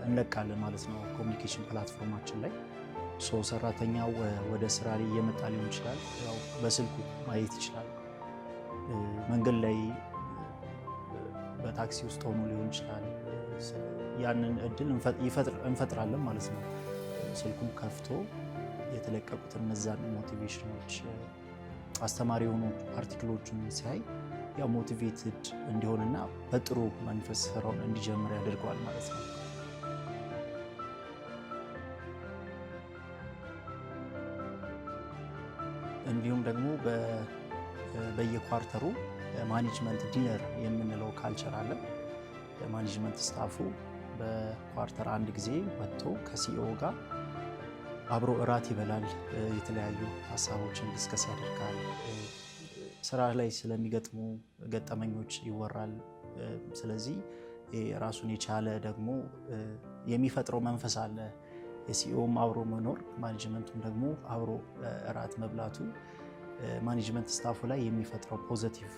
እንለቃለን ማለት ነው ኮሚኒኬሽን ፕላትፎርማችን ላይ። ሰራተኛው ወደ ስራ ላይ እየመጣ ሊሆን ይችላል። ያው በስልኩ ማየት ይችላል። መንገድ ላይ በታክሲ ውስጥ ሆኖ ሊሆን ይችላል። ያንን እድል እንፈጥራለን ማለት ነው። ስልኩን ከፍቶ የተለቀቁትን እነዛን ሞቲቬሽኖች አስተማሪ የሆኑ አርቲክሎችን ሲያይ ያው ሞቲቬትድ እንዲሆንና በጥሩ መንፈስ ስራውን እንዲጀምር ያደርገዋል ማለት ነው። እንዲሁም ደግሞ በየኳርተሩ ማኔጅመንት ዲነር የምንለው ካልቸር አለ። ማኔጅመንት ስታፉ በኳርተር አንድ ጊዜ ወጥቶ ከሲኢኦ ጋር አብሮ እራት ይበላል። የተለያዩ ሀሳቦችን ዲስከስ ያደርጋል። ስራ ላይ ስለሚገጥሙ ገጠመኞች ይወራል። ስለዚህ ራሱን የቻለ ደግሞ የሚፈጥረው መንፈስ አለ። የሲኢኦም አብሮ መኖር፣ ማኔጅመንቱም ደግሞ አብሮ እራት መብላቱ ማኔጅመንት ስታፉ ላይ የሚፈጥረው ፖዘቲቭ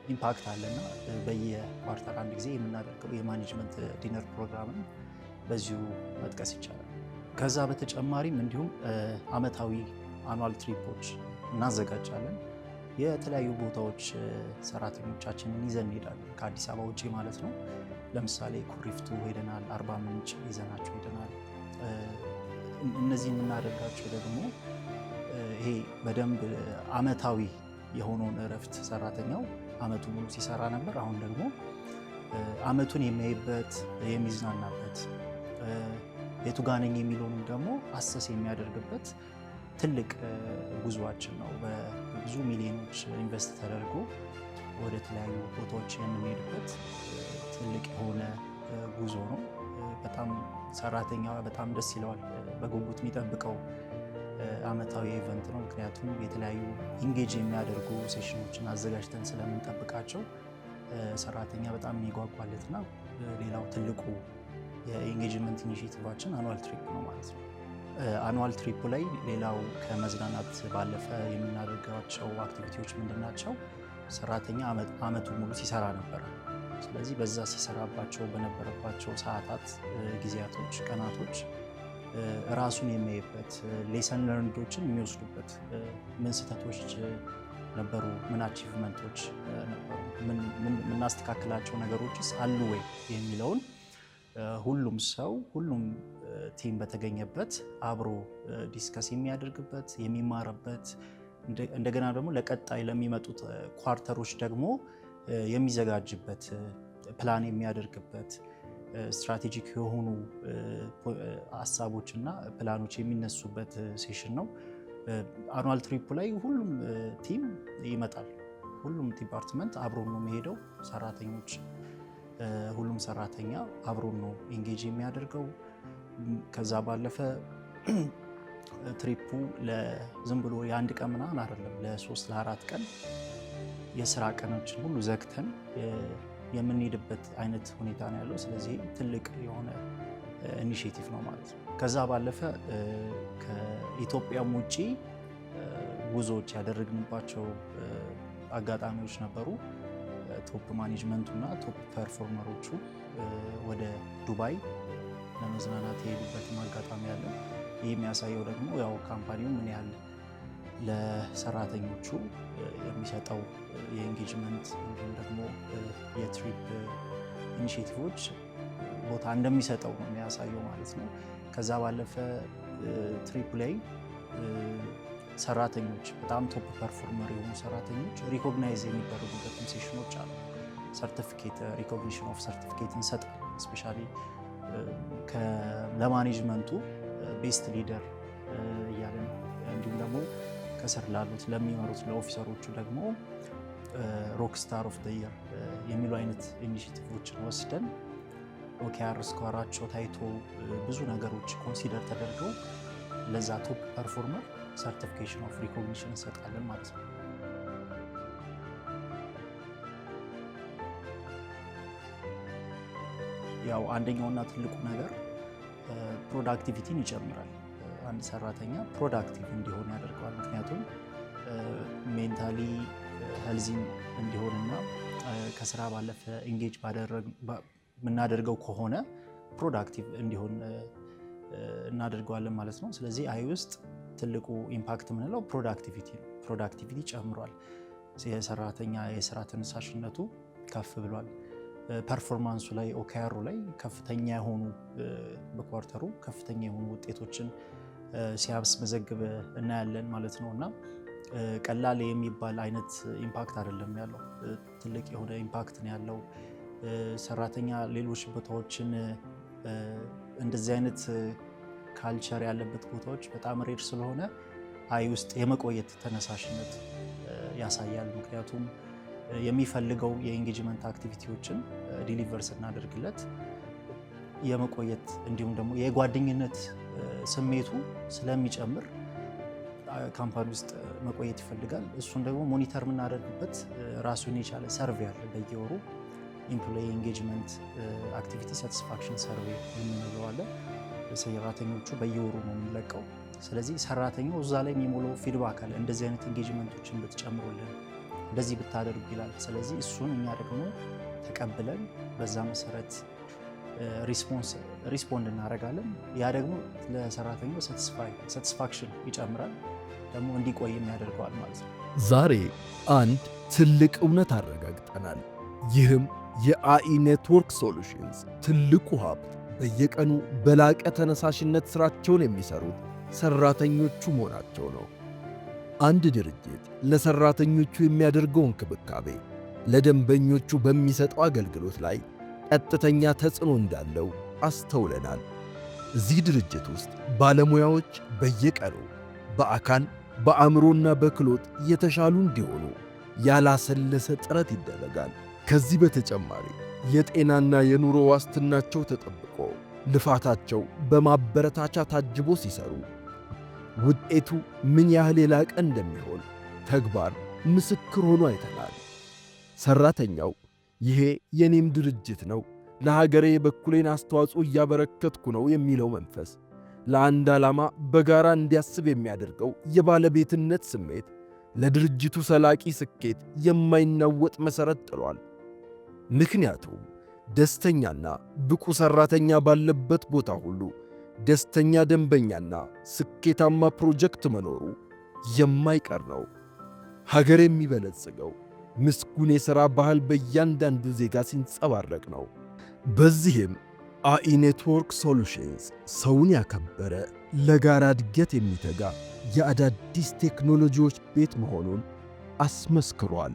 ኢምፓክት አለና በየኳርተር አንድ ጊዜ የምናደርገው የማኔጅመንት ዲነር ፕሮግራምን በዚሁ መጥቀስ ይቻላል። ከዛ በተጨማሪም እንዲሁም አመታዊ አኑዋል ትሪፖች እናዘጋጃለን። የተለያዩ ቦታዎች ሰራተኞቻችንን ይዘን እንሄዳለን፣ ከአዲስ አበባ ውጭ ማለት ነው። ለምሳሌ ኩሪፍቱ ሄደናል፣ አርባ ምንጭ ይዘናቸው ሄደናል። እነዚህ የምናደርጋቸው ደግሞ ይሄ በደንብ አመታዊ የሆነውን እረፍት ሰራተኛው አመቱ ሙሉ ሲሰራ ነበር። አሁን ደግሞ አመቱን የሚያይበት የሚዝናናበት የቱ ጋ ነኝ የሚለውንም ደግሞ አሰስ የሚያደርግበት ትልቅ ጉዞአችን ነው። በብዙ ሚሊዮኖች ኢንቨስት ተደርጎ ወደ ተለያዩ ቦታዎች የምንሄድበት ትልቅ የሆነ ጉዞ ነው። በጣም ሰራተኛ በጣም ደስ ይለዋል። በጉጉት የሚጠብቀው አመታዊ ኢቨንት ነው። ምክንያቱም የተለያዩ ኢንጌጅ የሚያደርጉ ሴሽኖችን አዘጋጅተን ስለምንጠብቃቸው ሰራተኛ በጣም የሚጓጓለትና ሌላው ትልቁ የኢንጌጅመንት ኢኒሼቲቫችን አኑዋል ትሪፕ ነው ማለት ነው። አኑዋል ትሪፑ ላይ ሌላው ከመዝናናት ባለፈ የምናደርጋቸው አክቲቪቲዎች ምንድን ናቸው? ሰራተኛ አመቱ ሙሉ ሲሰራ ነበረ። ስለዚህ በዛ ሲሰራባቸው በነበረባቸው ሰዓታት፣ ጊዜያቶች፣ ቀናቶች ራሱን የሚያይበት ሌሰን ለርንዶችን የሚወስዱበት ምን ስህተቶች ነበሩ፣ ምን አቺቭመንቶች ነበሩ፣ የምናስተካክላቸው ነገሮችስ አሉ ወይ የሚለውን ሁሉም ሰው ሁሉም ቲም በተገኘበት አብሮ ዲስከስ የሚያደርግበት የሚማርበት እንደገና ደግሞ ለቀጣይ ለሚመጡት ኳርተሮች ደግሞ የሚዘጋጅበት ፕላን የሚያደርግበት ስትራቴጂክ የሆኑ ሀሳቦች እና ፕላኖች የሚነሱበት ሴሽን ነው። አኑዋል ትሪፑ ላይ ሁሉም ቲም ይመጣል። ሁሉም ዲፓርትመንት አብሮ ነው የሚሄደው። ሰራተኞች ሁሉም ሰራተኛ አብሮ ነው ኢንጌጅ የሚያደርገው። ከዛ ባለፈ ትሪፑ ዝም ብሎ የአንድ ቀን ምናምን አይደለም። ለ3 ለ4 ቀን የስራ ቀኖችን ሁሉ ዘግተን የምንሄድበት አይነት ሁኔታ ነው ያለው። ስለዚህ ትልቅ የሆነ ኢኒሼቲቭ ነው ማለት ነው። ከዛ ባለፈ ከኢትዮጵያም ውጭ ጉዞዎች ያደረግንባቸው አጋጣሚዎች ነበሩ። ቶፕ ማኔጅመንቱ እና ቶፕ ፐርፎርመሮቹ ወደ ዱባይ ለመዝናናት የሄዱበትም አጋጣሚ አለ። ይህ የሚያሳየው ደግሞ ያው ካምፓኒው ምን ያህል ለሰራተኞቹ የሚሰጠው የኤንጌጅመንት እንዲሁም ደግሞ የትሪፕ ኢኒሼቲቮች ቦታ እንደሚሰጠው ነው የሚያሳየው ማለት ነው። ከዛ ባለፈ ትሪፕ ላይ ሰራተኞች በጣም ቶፕ ፐርፎርመር የሆኑ ሰራተኞች ሪኮግናይዝ የሚደረጉበትም ሴሽኖች አሉ። ሰርቲፊኬት ሪኮግኒሽን ኦፍ ሰርቲፊኬት እንሰጣለን። ስፔሻሊ ለማኔጅመንቱ ቤስት ሊደር እያለን እንዲሁም ደግሞ ከስር ላሉት ለሚመሩት ለኦፊሰሮቹ ደግሞ ሮክ ስታር ኦፍ ዘ ኢየር የሚሉ አይነት ኢኒሼቲቮችን ወስደን ኦኬአር ስኮራቸው ታይቶ ብዙ ነገሮች ኮንሲደር ተደርገው ለዛ ቶፕ ፐርፎርመር ሰርቲፊኬሽን ኦፍ ሪኮግኒሽን እንሰጣለን ማለት ነው። ያው አንደኛውና ትልቁ ነገር ፕሮዳክቲቪቲን ይጨምራል። አንድ ሰራተኛ ፕሮዳክቲቭ እንዲሆን ያደርገዋል። ምክንያቱም ሜንታሊ ሄልዚም እንዲሆንና ከስራ ባለፈ ኢንጌጅ የምናደርገው ከሆነ ፕሮዳክቲቭ እንዲሆን እናደርገዋለን ማለት ነው። ስለዚህ አይ ውስጥ ትልቁ ኢምፓክት የምንለው ፕሮዳክቲቪቲ ነው። ፕሮዳክቲቪቲ ጨምሯል። የሰራተኛ የስራ ተነሳሽነቱ ከፍ ብሏል። ፐርፎርማንሱ ላይ ኦኬአሩ ላይ ከፍተኛ የሆኑ በኳርተሩ ከፍተኛ የሆኑ ውጤቶችን ሲያስመዘግብ እናያለን ማለት ነው። እና ቀላል የሚባል አይነት ኢምፓክት አይደለም ያለው፣ ትልቅ የሆነ ኢምፓክት ነው ያለው። ሰራተኛ ሌሎች ቦታዎችን እንደዚህ አይነት ካልቸር ያለበት ቦታዎች በጣም ሬር ስለሆነ አይ ውስጥ የመቆየት ተነሳሽነት ያሳያል። ምክንያቱም የሚፈልገው የኢንጌጅመንት አክቲቪቲዎችን ዲሊቨር ስናደርግለት የመቆየት እንዲሁም ደግሞ የጓደኝነት ስሜቱ ስለሚጨምር ካምፓኒ ውስጥ መቆየት ይፈልጋል። እሱን ደግሞ ሞኒተር የምናደርግበት ራሱን የቻለ ሰርቬ አለ። በየወሩ ኢምፕሎይ ኤንጌጅመንት አክቲቪቲ ሳቲስፋክሽን ሰርቬ የምንለው አለ። ሰራተኞቹ በየወሩ ነው የሚለቀው። ስለዚህ ሰራተኛው እዛ ላይ የሚሞላው ፊድባክ አለ። እንደዚህ አይነት ኤንጌጅመንቶችን ብትጨምሩልን፣ እንደዚህ ብታደርጉ ይላል። ስለዚህ እሱን እኛ ደግሞ ተቀብለን በዛ መሰረት ሪስፖንድ እናደርጋለን። ያ ደግሞ ለሰራተኛው ሳቲስፋክሽን ይጨምራል። ደግሞ እንዲቆይም ያደርገዋል ማለት ነው።
ዛሬ አንድ ትልቅ እውነት አረጋግጠናል። ይህም የአኢ ኔትወርክ ሶሉሽንስ ትልቁ ሀብት በየቀኑ በላቀ ተነሳሽነት ሥራቸውን የሚሠሩት ሠራተኞቹ መሆናቸው ነው። አንድ ድርጅት ለሠራተኞቹ የሚያደርገው እንክብካቤ ለደንበኞቹ በሚሰጠው አገልግሎት ላይ ቀጥተኛ ተጽዕኖ እንዳለው አስተውለናል። እዚህ ድርጅት ውስጥ ባለሙያዎች በየቀኑ በአካል በአእምሮና በክህሎት የተሻሉ እንዲሆኑ ያላሰለሰ ጥረት ይደረጋል። ከዚህ በተጨማሪ የጤናና የኑሮ ዋስትናቸው ተጠብቆ ልፋታቸው በማበረታቻ ታጅቦ ሲሰሩ ውጤቱ ምን ያህል የላቀ እንደሚሆን ተግባር ምስክር ሆኖ አይተናል። ሠራተኛው ይሄ የኔም ድርጅት ነው፣ ለሀገሬ የበኩሌን አስተዋጽኦ እያበረከትኩ ነው የሚለው መንፈስ ለአንድ ዓላማ በጋራ እንዲያስብ የሚያደርገው የባለቤትነት ስሜት ለድርጅቱ ዘላቂ ስኬት የማይናወጥ መሠረት ጥሏል። ምክንያቱም ደስተኛና ብቁ ሠራተኛ ባለበት ቦታ ሁሉ ደስተኛ ደንበኛና ስኬታማ ፕሮጀክት መኖሩ የማይቀር ነው። ሀገር የሚበለጽገው ምስጉን የሥራ ባህል በእያንዳንዱ ዜጋ ሲንጸባረቅ ነው። በዚህም አኢ ኔትወርክ ሶሉሽንስ ሰውን ያከበረ ለጋራ እድገት የሚተጋ የአዳዲስ ቴክኖሎጂዎች ቤት መሆኑን አስመስክሯል።